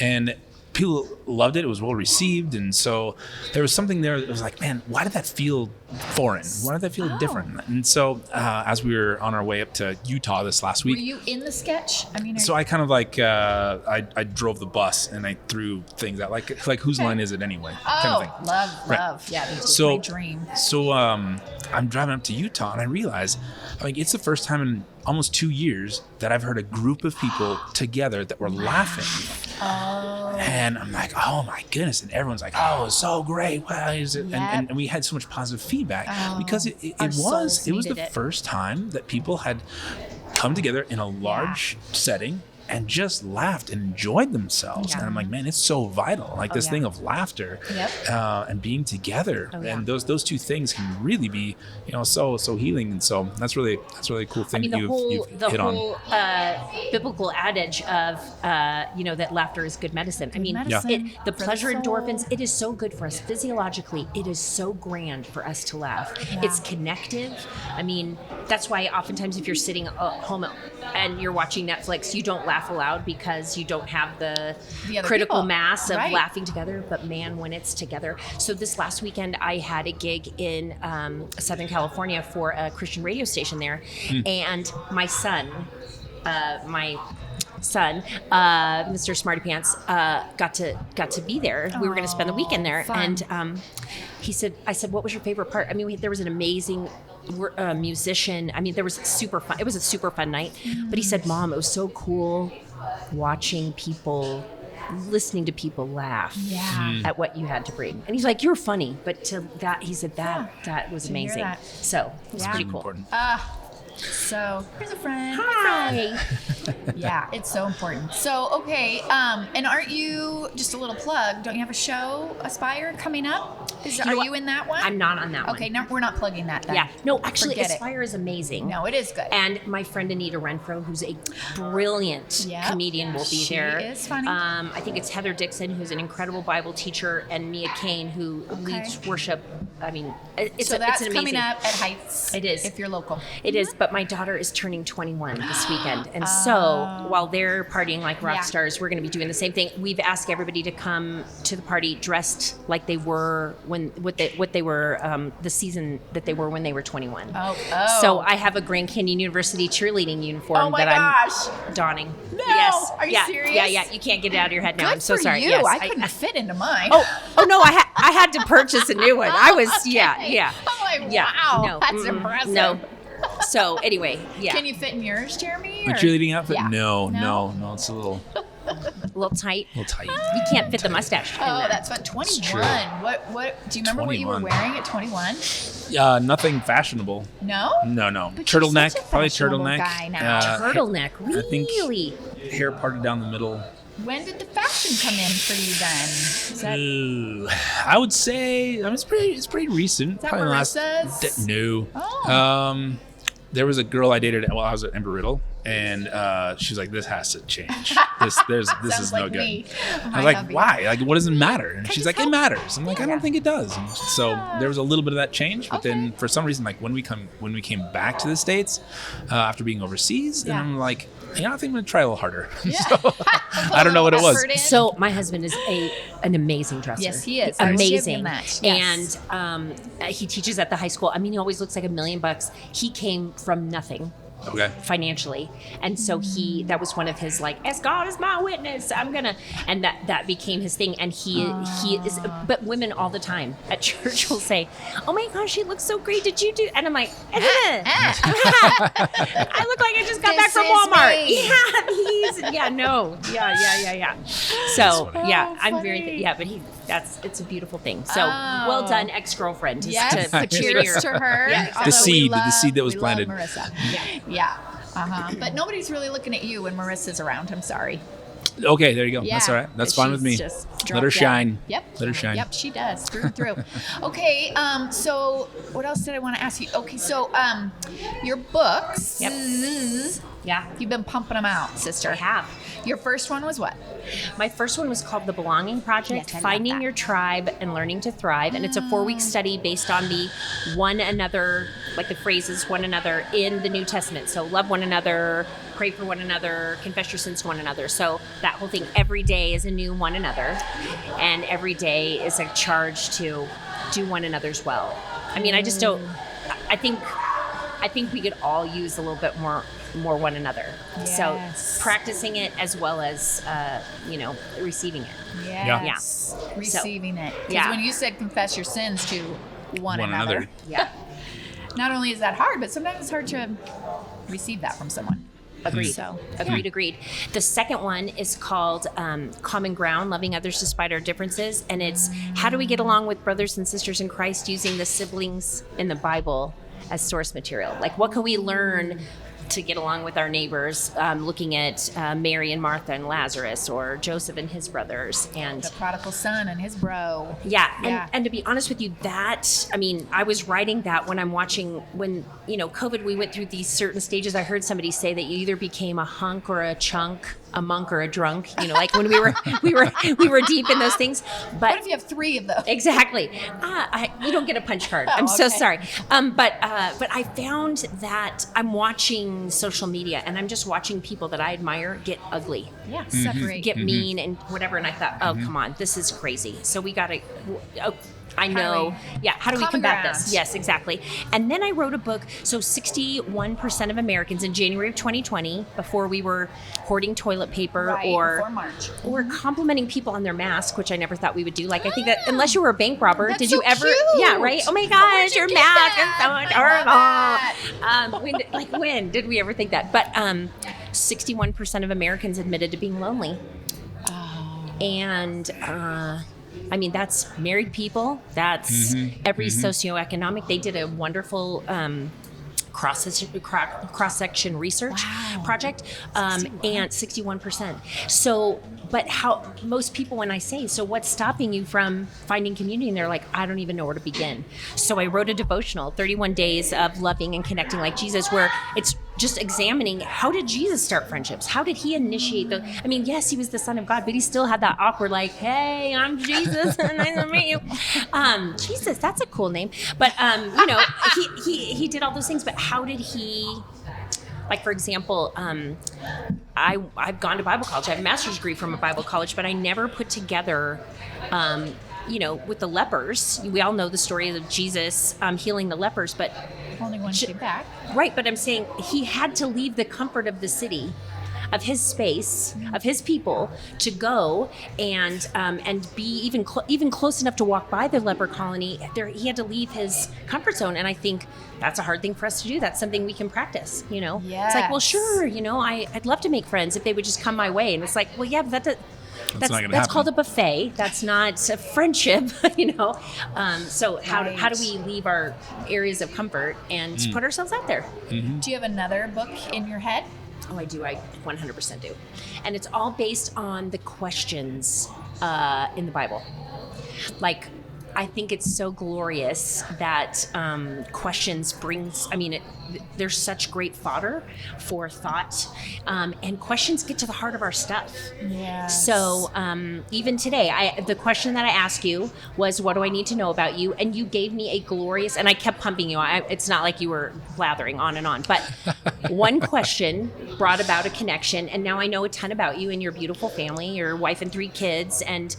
And people loved it. It was well received. And so there was something there that was like, man, why did that feel foreign? Why did that feel different? And so as we were on our way up to Utah this last Were week, you in the sketch? I mean, so I kind of like I drove the bus and I threw things out like whose line is it anyway? Kind of thing. love. Right. Yeah, that's So- my dream. So I'm driving up to Utah and I realize, it's the first time in almost 2 years that I've heard a group of people together that were laughing. Oh. And I'm like, oh my goodness. And everyone's like, oh, it's so great. Wow. Is it? Yep. And we had so much positive feedback because it Our was souls the needed it. first time that people had come together in a large setting and just laughed and enjoyed themselves. Yeah. And I'm like, man, it's so vital. Like this yeah. thing of laughter Yep. and being together. Oh, yeah. And those 2 things can really be, so healing. And so that's really a cool thing I mean, the you've whole hit on. biblical adage of, that laughter is good medicine. I mean, medicine the for the pleasure soul. endorphins, it is so good for us physiologically. It is so grand for us to laugh. Yeah. It's connective. I mean, that's why oftentimes if you're sitting home and you're watching Netflix, you don't laugh aloud because you don't have the other critical people. mass of Right. laughing together. But man, when it's together. So this last weekend, I had a gig in Southern California for a Christian radio station there, and my son, Mr. Smarty Pants, got to be there. We were going to spend the weekend there, fun. and I said, what was your favorite part? I mean, there was an amazing musician. I mean, there was super fun. It was a super fun night. But he said, Mom, it was so cool watching people, listening to people laugh at what you had to bring. And he's like, you're funny. But to that, he said that was To hear amazing. that. So it's Yeah. pretty cool. Important. So here's a friend. Hi. Yeah, it's so important. So, okay, and aren't you, just a little plug, don't you have a show, Aspire, coming up? know Are what? you in that one? I'm not on that one. Okay, no, we're not plugging that then. Yeah. No, actually, Forget it. Aspire is amazing. No, it is good. And my friend Anita Renfro, who's a brilliant Yep. comedian, will be She there. is funny. I think it's Heather Dixon, who's an incredible Bible teacher, and Mia Kane, who leads worship. I mean, it's so that's it's an amazing. coming up at Heights. It is. If you're local. It is, but my daughter is turning 21 this weekend. And so while they're partying like rock Yeah. stars, we're going to be doing the same thing. We've asked everybody to come to the party dressed like they were the season that they were when they were 21. Oh. So I have a Grand Canyon University cheerleading uniform Oh my that gosh. I'm donning. No, Yes. are you yeah. serious? Yeah. You can't get it out of your head now. Good I'm so for sorry. you. Yes. I couldn't fit into mine. Oh no, I had to purchase a new one. I was yeah. I'm like, Yeah. wow, No. that's Mm-mm. impressive. No. So anyway, yeah. Can you fit in yours, Jeremy? My or- cheerleading outfit? Yeah. No, No? it's a little A little tight. tight. You can't fit the mustache. in Oh, there. that's what, 21. true. What do you remember what you were 21. wearing at 21? Nothing fashionable. No? No. But you're Turtleneck, such a probably fashionable turtleneck. guy now. turtleneck. I think Really? hair parted down the middle. When did the fashion come in for you then? Is that Ooh, I would say it's pretty recent. that Probably the last Marissa's? no. Oh. There was a girl I dated while I was at Embry-Riddle, and she's like, "This has to change. This Sounds is like no good." me. I My was like, hubby. "Why? Like, what does it matter?" And she's it's like, "It matters." I'm like, "I don't think it does." And so there was a little bit of that change, but then for some reason, like when we came back to the States after being overseas, and Yeah. I'm like, I think I'm gonna try a little harder. Yeah. So I don't know what it was. Effort in. So my husband is an amazing dresser. Yes, he is. I will give Amazing. him that. Yes. And he teaches at the high school. I mean, he always looks like $1 million. He came from nothing. Okay. financially. And so that was one of his like, as God is my witness, and that became his thing. And he is, but women all the time at church will say, oh my gosh, she looks so great. Did you do? And I'm like, I look like I just got back from Walmart. So I'm very, but it's a beautiful thing. So well done, ex-girlfriend. Yes, to cheers to her. Yeah. Although the seed that was we love planted. Marissa. Yeah. But nobody's really looking at you when Marissa's around. I'm sorry. Okay, there you go. Yeah. That's all right. That's fine with me. Just Let her dropped shine. down. Yep. Let her shine. Yep, she does. Through and through. Okay, so what else did I want to ask you? Okay, so your books. Yep. Yeah. You've been pumping them out, sister. I have. Your first one was what? My first one was called The Belonging Project, Yes, I love Finding that. Your Tribe and Learning to Thrive. And it's a 4-week study based on the one another, like the phrases one another in the New Testament. So love one another, pray for one another, confess your sins to one another. So that whole thing, every day is a new one another. And every day is a charge to do one another's well. I mean, I just don't, I think we could all use a little bit more one another. Yes. So practicing it as well as, receiving it. Yes. Receiving it. Because when you said confess your sins to one another. Yeah. Not only is that hard, but sometimes it's hard to receive that from someone. Agreed. So, Agreed. The second one is called Common Ground, Loving Others Despite Our Differences. And it's how do we get along with brothers and sisters in Christ using the siblings in the Bible as source material? Like, what can we learn to get along with our neighbors, looking at Mary and Martha and Lazarus, or Joseph and his brothers, and the prodigal son and his bro. And to be honest with you, I was writing that when COVID, we went through these certain stages. I heard somebody say that you either became a hunk or a chunk, a monk or a drunk, like when we were deep in those things. But What if you have 3 of those? exactly, you don't get a punch card. I'm so sorry. But I found that I'm watching social media and I'm just watching people that I admire get ugly. Yeah, separate. Get mean and whatever. And I thought, come on, this is crazy. So we got to, I know. How do we combat this? Yes, exactly. And then I wrote a book. So 61% of Americans in January of 2020, before we were hoarding toilet paper before March. or complimenting people on their mask, which I never thought we would do. Like, I think that unless you were a bank robber, That's did you so ever? cute. Yeah, right. Oh my gosh, your mask is so that. adorable. When did we ever think that? But 61% of Americans admitted to being lonely. And that's married people. That's every socioeconomic. They did a wonderful cross-section research project, and 61%. So, but how most people, when I say, so what's stopping you from finding community? And they're like, I don't even know where to begin. So I wrote a devotional, 31 days of loving and connecting like Jesus, where it's just examining, how did Jesus start friendships? How did he initiate yes, he was the Son of God, but he still had that awkward, like, hey, I'm Jesus, and nice to meet you. Jesus, that's a cool name. But, he did all those things, but how did he, like, for example, I've gone to Bible college. I have a master's degree from a Bible college, but I never put together, with the lepers. We all know the story of Jesus healing the lepers, but Only one came back. right. But I'm saying he had to leave the comfort of the city, of his space, of his people, to go and be even close enough to walk by the leper colony. He had to leave his comfort zone, and I think that's a hard thing for us to do. That's something we can practice. It's like, well, sure, I'd love to make friends if they would just come my way, and it's like, well, yeah, but that's called a buffet. That's not a friendship, So how do we leave our areas of comfort and put ourselves out there? Do you have another book in your head? Oh, I do. I 100% do. And it's all based on the questions in the Bible. Like, I think it's so glorious that questions brings, there's such great fodder for thought, and questions get to the heart of our stuff. Yes. So even today, the question that I asked you was, what do I need to know about you? And you gave me a glorious, and I kept pumping you. It's not like you were blathering on and on, but one question brought about a connection, and now I know a ton about you and your beautiful family, your wife and 3 kids, and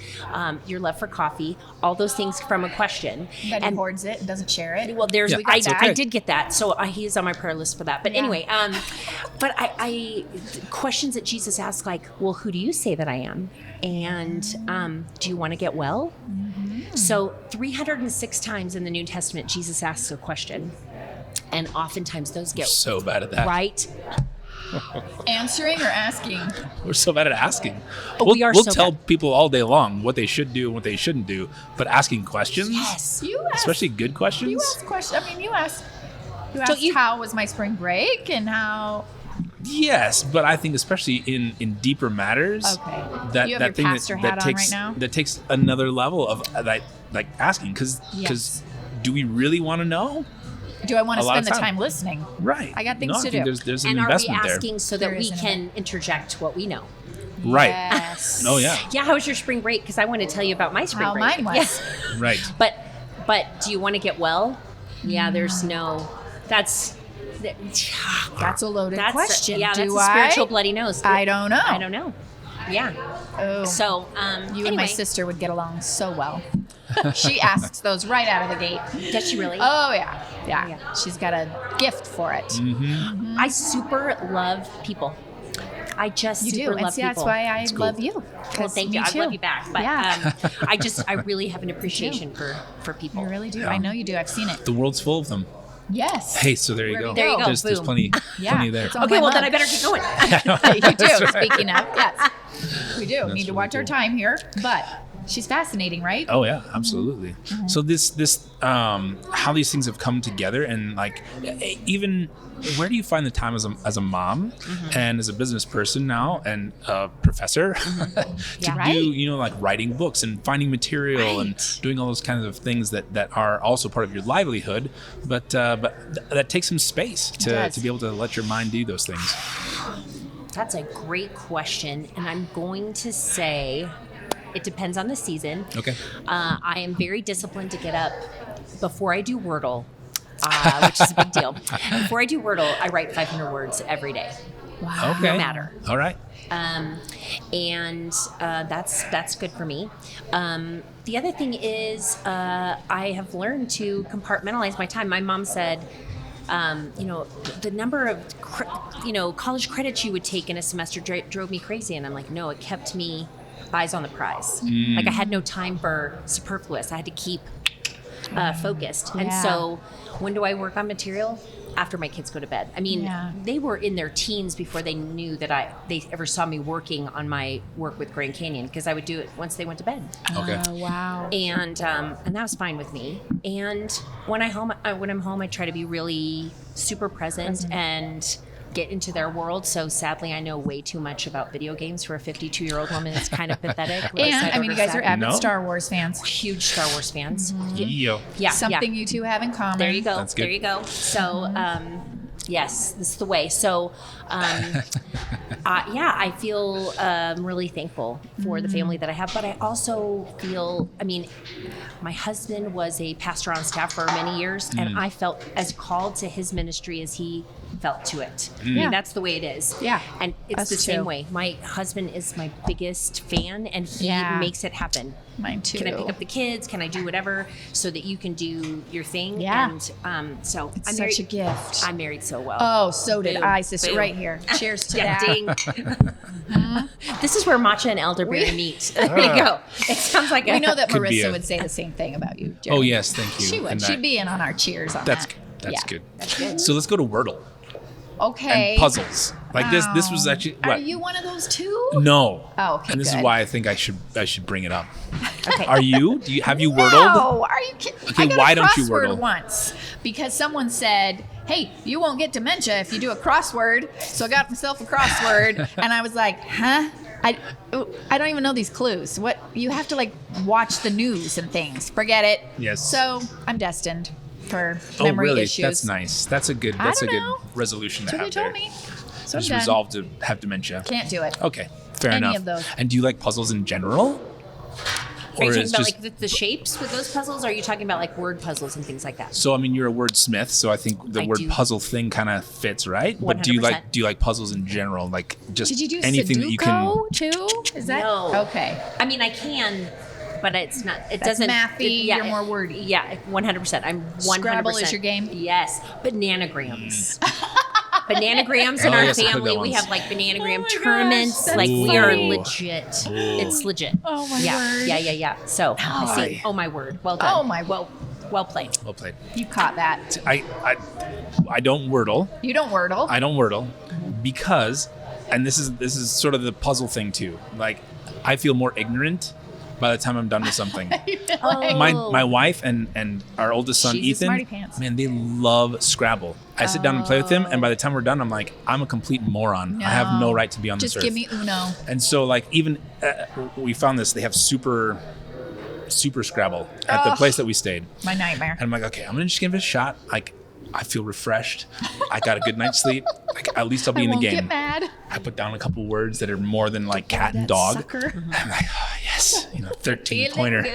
your love for coffee. All those things ask from a question. But he hoards it and doesn't share it. Well, there's Yeah, I, that's okay. I did get that, so he's on my prayer list for that. But anyway, but I questions that Jesus asked, like, well, who do you say that I am? And do you want to get well? So 306 times in the New Testament, Jesus asks a question, and oftentimes those get So bad at that. right. Answering or asking? We're so bad at asking. Oh, we are we'll so tell bad. people all day long what they should do and what they shouldn't do, but asking questions, Yes. You ask, especially good questions. you ask questions. I mean, you asked you- how was my spring break and how. Yes, but I think especially in deeper matters, Okay. that You have that your thing pastor that hat on takes right now? that takes another level of like asking because Yes. do we really want to know? Do I want A to lot of spend the time. time listening? Right. I got things No, I to think do. There's an And are we investment asking so that There we is an can interject what we know? there. Right. Yes. Oh yeah. Yeah, how was your spring break? Because I want to tell you about my spring How break. mine was. Yeah. Right. But do you want to get well? Yeah, there's no. That's That's a loaded question. Yeah, Do that's a spiritual I? bloody nose. I don't know. I don't know. Yeah. Oh. So You and my sister would get along so well. She asks those right out of the gate. Does she really? Oh yeah. Yeah. Yeah. She's got a gift for it. Mm-hmm. I super love people. I just You super do. And love see, people. that's why I cool. love you. Well, 'Cause thank me you. too. I love you back. But Yeah. I really have an appreciation for people. You really do. Yeah. I know you do. I've seen it. The world's full of them. Yes. Hey, so there you Where go. do you go? There's Boom. plenty there. it's on Okay, my well then mug. I better keep going. You do. That's right. Speaking of, yes, we do. Need to really watch our cool. time here, but she's fascinating, right? Oh yeah, absolutely. So this how these things have come together, and like even where do you find the time as a mom and as a business person now and a professor to Yeah. do Right. like writing books and finding material and Right. doing all those kinds of things that are also part of your livelihood, but that takes some space does. to be able to let your mind do those things. That's a great question, and I'm going to say it depends on the season. Okay. I am very disciplined to get up before I do Wordle, which is a big deal. Before I do Wordle, I write 500 words every day. Wow. Okay. No matter. All right. And that's good for me. The other thing is I have learned to compartmentalize my time. My mom said, the number of college credits you would take in a semester drove me crazy, and I'm like, no, it kept me eyes on the prize. Like I had no time for superfluous. I had to keep focused. And Yeah. so when do I work on material? After my kids go to bed. I mean, Yeah. they were in their teens before they knew that they ever saw me working on my work with Grand Canyon, because I would do it once they went to bed. Okay. Oh, wow. And that was fine with me. And when I'm home, I try to be really super present and get into their world. So sadly, I know way too much about video games for a 52-year-old woman. It's kind of pathetic. And I mean, you guys are avid No. Star Wars fans. huge Star Wars fans. Yeah. Yeah, Something yeah. you two have in common. There you go. That's good. There you go. So, yes, this is the way. So, I feel really thankful for the family that I have, but I also feel, my husband was a pastor on staff for many years, and I felt as called to his ministry as he felt to it. I Yeah. mean, that's the way it is. Yeah. And it's Us the too. same way. My husband is my biggest fan, and he Yeah. makes it happen. Mine too. Can I pick up the kids? Can I do whatever so that you can do your thing? Yeah. And so It's I'm such married. a gift. I'm married so well. Oh, so did Boom. I, sister. Boom. Right here. Cheers to Yeah, that. ding. This is where matcha and elderberry meet. There you go. It sounds like We know that Could be Marissa a- would say the same thing about you, Oh Jeremy. yes, thank you. She would. And She'd be in on our cheers on That's that. that's Yeah. good. That's good. So let's go to Wordle Okay. and puzzles. Like this was Wow. actually Are what? you one of those two? No. Oh, okay, And this good. is why I think I should bring it up. Okay. Are you? Have you wordled? No, are you kidding? Okay, I got why a don't you crossword wordle? once because someone said, "Hey, you won't get dementia if you do a crossword." So I got myself a crossword, and I was like, "Huh? I don't even know these clues. What you have to like watch the news and things. Forget it." Yes. So I'm destined for Oh, memory really? issues. That's nice. That's a good. I That's a don't good know. resolution to That's what have they there. told me. So I'm Just done. resolved to have dementia. Can't do it. Okay, fair Any enough. of those. And do you like puzzles in general? Are you Or talking is about just like the shapes with those puzzles? Or are you talking about like word puzzles and things like that? so? I mean, you're a wordsmith, so I think the I word do. puzzle thing kind of fits, right? But do you 100%. like puzzles in general? Like just Did you do anything Sudoku that you can? too? Is that No. okay? I mean, I can, but it's not. It That's doesn't. mathy, you're more wordy. Yeah, 100%. I'm 100%. Scrabble is your game? Yes, bananagrams. Bananagrams in our yes, I heard family. that We once. have like banagram gosh, tournaments. that's Like we are funny. legit. It's legit. Oh, my yeah. word. Yeah. So I see. Hi. Oh my word. Well done. Oh, my Well played. Well played. You caught that. I don't wordle. You don't wordle. I don't wordle because, and this is sort of the puzzle thing too. Like, I feel more ignorant by the time I'm done with something. Oh. My wife and our oldest son She's a Ethan, smarty pants. man, they love Scrabble. I sit down and play with them, and by the time we're done, I'm like, I'm a complete moron. I have no right to be on this Just earth. give me Uno. And so, like, even we found this. They have super Scrabble at the place that we stayed. My nightmare. And I'm like, okay, I'm gonna just give it a shot. Like, I feel refreshed. I got a good night's sleep. Like, at least I'll be I in the won't game. get mad. I put down a couple words that are more than like cat and That dog. sucker. I'm like, oh, yes, 13 Feeling pointer. good.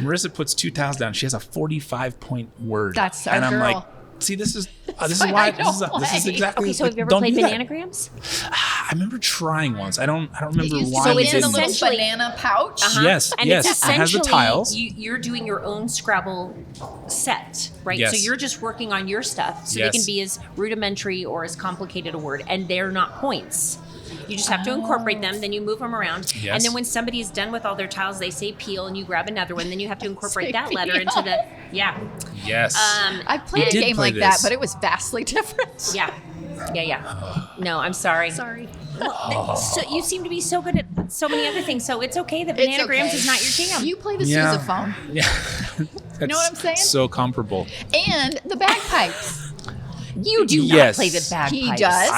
Marissa puts 2 tiles down. She has a 45-point word. That's our and I'm girl. like, see, this is why why I this is don't exactly. Okay, so have you ever don't played do that. bananagrams? I remember trying once. I don't remember It used to why go we in the didn't. little Essentially- banana pouch. Yes, And yes, it's it has the essentially tiles. you're doing your own Scrabble set, right? Yes. So you're just working on your stuff. So they Yes. can be as rudimentary or as complicated a word, and they're not points. You just have to incorporate them, then you move them around. Yes. And then when somebody is done with all their tiles, they say peel, and you grab another one. Then you have to incorporate Say that letter peel. into the, yeah. Yes. I played a did game play like that, this. but it was vastly different. Yeah. No, I'm sorry. Sorry. So you seem to be so good at so many other things, so it's okay that It's Bananagrams okay. is not your jam. You play the Yeah. sousaphone yeah. That's know what I'm saying? So comparable. and the bagpipes. You do not Yes. play the bagpipes. He does.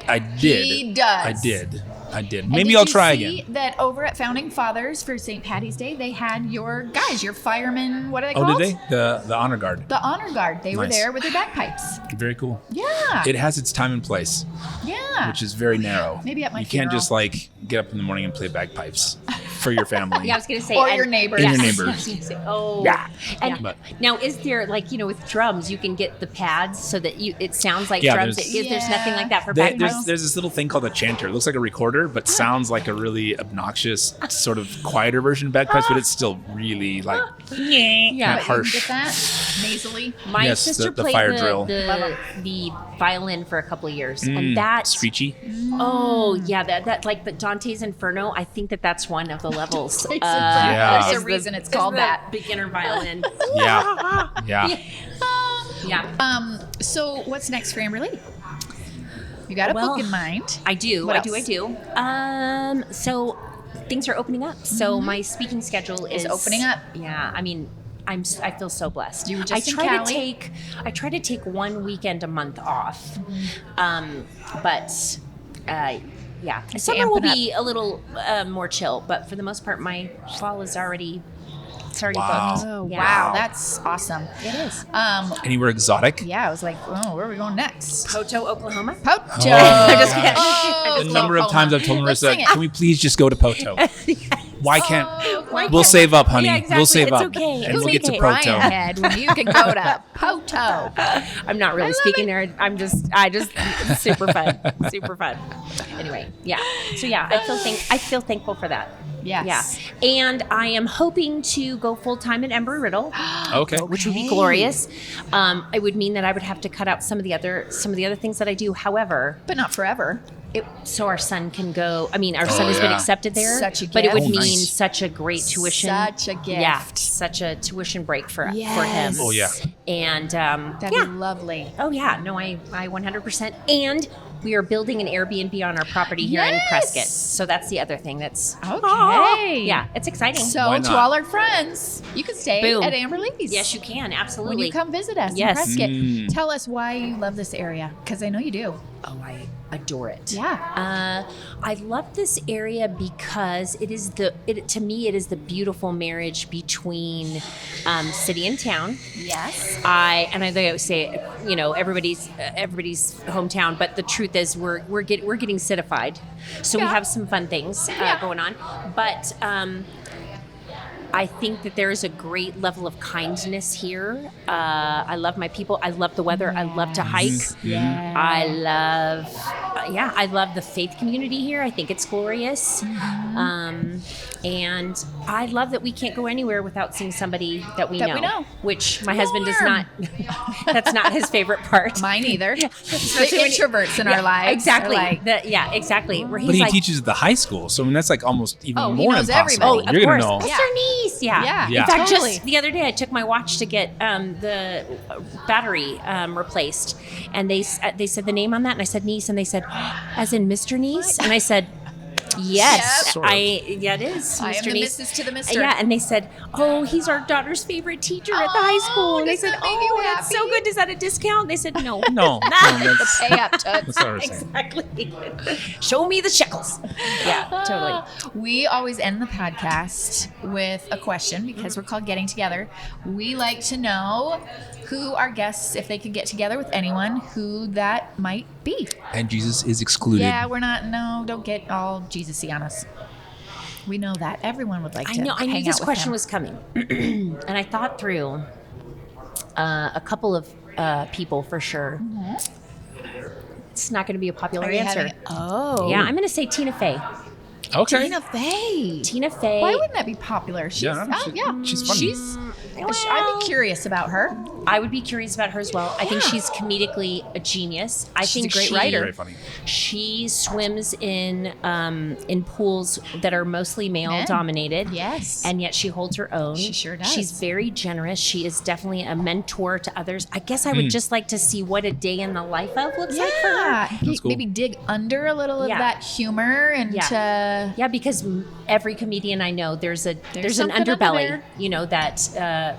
I did. He does. I did. And Maybe did I'll you try see again. that over at Founding Fathers for St. Patty's Day, they had your guys, your firemen. What are they Oh, called? did they? The honor guard. The honor guard. They were Nice. there with their bagpipes. Very cool. Yeah. It has its time and place, Yeah. which is very narrow. Maybe at my You can't funeral. just like get up in the morning and play bagpipes for your family. Yeah, I was gonna say, Or and- your neighbors. And your Yes. neighbors. I was gonna say, oh, Yeah. And But- now, is there like with drums, you can get the pads so that it sounds like Yeah, drums? there's- There's nothing like that for There's bagpipes. this little thing called a chanter. It looks like a recorder, but sounds like a really obnoxious, sort of quieter version of bagpipes, but it's still really like Yeah, But harsh. you can get that nasally. my Yes, sister the played fire drill. the violin for a couple of years, and that screechy. Oh yeah, that like the Dante's Inferno. I think that's one of the levels. Dante's Yeah. There's a reason it's called the that. beginner violin. Yeah. Yeah. Yeah. So what's next for Amberly? You got a Well, book in mind. I do. What I else? do. So things are opening up. So my speaking schedule is opening up. Yeah. I mean, I feel so blessed. You were just I in try Cali. I try to take one weekend a month off. But yeah, summer will amping be a little more chill. But for the most part, my fall is already Wow. booked. Oh, Yeah. wow. That's awesome. It is. Anywhere exotic? Yeah, I was like, oh, where are we going next? Poto, Oklahoma. Poto. Oh, Just kidding. Oh, The number of times I've told Let's Marissa, sing it. can we please just go to Poto? Why can't? Why We'll can't- save up, honey. Yeah, exactly. We'll save It's up, okay. and It's we'll get to okay. Poto. Brian head when you can go to Poto. I'm not really speaking there. I just it's super fun, super fun. Anyway, yeah. So yeah, I feel thankful for that. Yes. Yeah, and I am hoping to go full time at Embry Riddle, Okay. which would be glorious. It would mean that I would have to cut out some of the other things that I do. However, But not forever. so our son can go. I mean, our son has been yeah. accepted there, Such a but it would gift. Oh, mean nice. such a great tuition. Such a gift. Yeah, such a tuition break for him. Yes. Oh, yeah. And That'd yeah. be lovely. Oh yeah, no, I 100%. And we are building an Airbnb on our property here in Yes. Prescott. So that's the other thing that's Okay. yeah, it's exciting. So Why to not? all our friends, you can stay Boom. at Amberly's. yes, you can absolutely. When you come visit us Yes. in Prescott. Mm. Tell us why you love this area, because I know you do. Oh, I adore it. Yeah. I love this area because to me it is the beautiful marriage between city and town. Yes. I always say, everybody's hometown, but the truth is we're getting citified, so we Yeah. have some fun things going on. But I think that there is a great level of kindness here. I love my people. I love the weather. I love to hike. Yeah. I love I love the faith community here. I think it's glorious. And I love that we can't go anywhere without seeing somebody that we know. Which my husband does not. That's not his favorite part. Mine either. The introverts in our lives. Exactly. Exactly. Where But he teaches at the high school, so I mean that's like almost even he more knows impossible. everybody. of You're course. gonna know. Mr. Neese. Yeah. In fact, Totally. just the other day, I took my watch to get the battery replaced, and they said the name on that, and I said Neese, and they said, as in Mr. Neese, and I said, yes, Sort of. it is. I am Mr. the Neese. Mrs. to the Mr. Yeah, and they said, oh, he's our daughter's favorite teacher at the high school, and I does said, that make you that's so happy? good. Is that a discount? They said, no. No, that's, Pay up, Toots. that's what I was saying. Exactly. Show me the shekels. Yeah, totally. We always end the podcast with a question because we're called Getting Together. We like to know who our guests, if they could get together with anyone, who that might be. And Jesus is excluded. Yeah, don't get all Jesus-y on us. We know that. Everyone would like to I knew hang this out with question him. was coming, and I thought through a couple of people for sure. It's not going to be a popular Are you answer. having- Yeah, I'm going to say Tina Fey. Okay. Tina Fey. Tina Fey. Why wouldn't that be popular? She's, She's funny. I'd be curious about her. I would be curious about her as well. I think she's comedically a genius. I She's think a great she, writer. Very funny. She swims in pools that are mostly male Men. dominated. Yes. And yet she holds her own. She sure does. She's very generous. She is definitely a mentor to others. I guess I would just like to see what a day in the life of looks like for her. Yeah. That's cool. Maybe dig under a little of Yeah. that humor and Yeah, because every comedian I know, there's an something under underbelly, there. that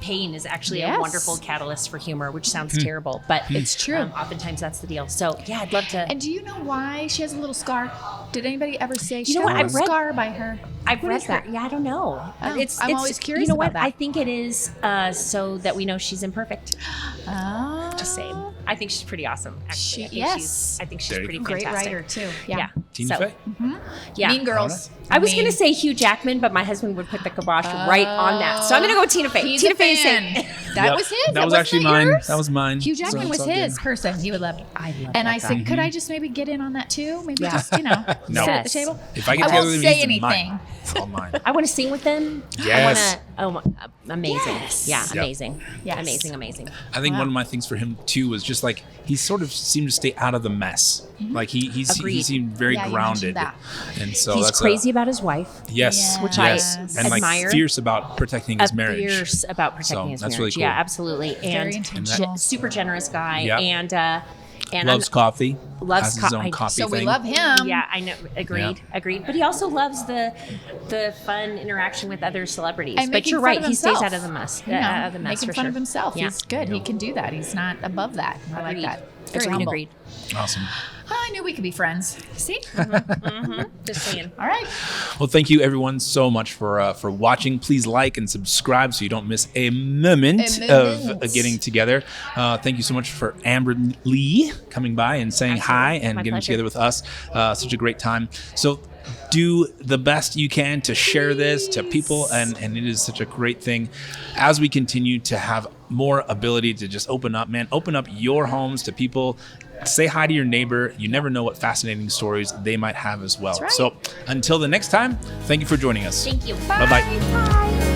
pain is actually a Yes. wonderful catalyst for humor, which sounds terrible, but It's true. Oftentimes that's the deal. So yeah, I'd love to. And do you know why she has a little scar? Did anybody ever say she know has what? a I've little read- scar by her? I've What read is that? her. Yeah, I don't know. Oh, I'm always curious You know about what? that. I think it is so that we know she's imperfect. Oh. Just saying. I think she's pretty awesome. Actually, Yes. I think she's There you pretty go. Great fantastic. writer too. Yeah. Tina So, Fey? Yeah. Mean Girls. I was Mean. going to say Hugh Jackman, but my husband would put the kibosh right on that. So I'm going to go with Tina Fey. He's Tina a Fey fan. saying. That Yep. was his. That was wasn't actually that mine. yours? That was mine. Hugh Jackman So was it's all his good. person. He would love it. I love And that I said, guy. could I just maybe get in on that too? Maybe Yeah. just, No. sit at the Yes. table? If I get I together won't with say him, he's mine. anything. It's all mine. I want to sing with them. Yes. Amazing. Yes. Yeah, Yep. amazing. Yes. Amazing. I think Wow. one of my things for him too was just like he sort of seemed to stay out of the mess. Like he Agreed. seemed very Yeah, you grounded, mentioned and so He's that's crazy about his wife. yes, Which yes, I and like admire. fierce about protecting his marriage. Fierce about protecting So his that's marriage. really cool. Yeah, absolutely. Very And intentional. super generous guy. Yeah. And Loves coffee. loves has his co- own I- coffee So we thing. love him. Yeah, I know. Agreed. But he also loves the fun interaction with other celebrities. And But making you're fun right. of He stays himself. out of the mess. You know, Out of the mess making for fun sure. of himself. Yeah. He's good. He can do that. He's not above that. I like Agreed. that. Very humble. Agreed. Awesome. Oh, I knew we could be friends. See? Just saying. All right. Well, thank you everyone so much for watching. Please like and subscribe so you don't miss a moment of getting together. Thank you so much for Amberly coming by and saying hi and My getting pleasure. together with us. Such a great time. So do the best you can to share this to people, and it is such a great thing as we continue to have more ability to just open up your homes to people. Say hi to your neighbor. You never know what fascinating stories they might have as well. That's right. So until the next time, thank you for joining us. Thank you. Bye-bye. Bye.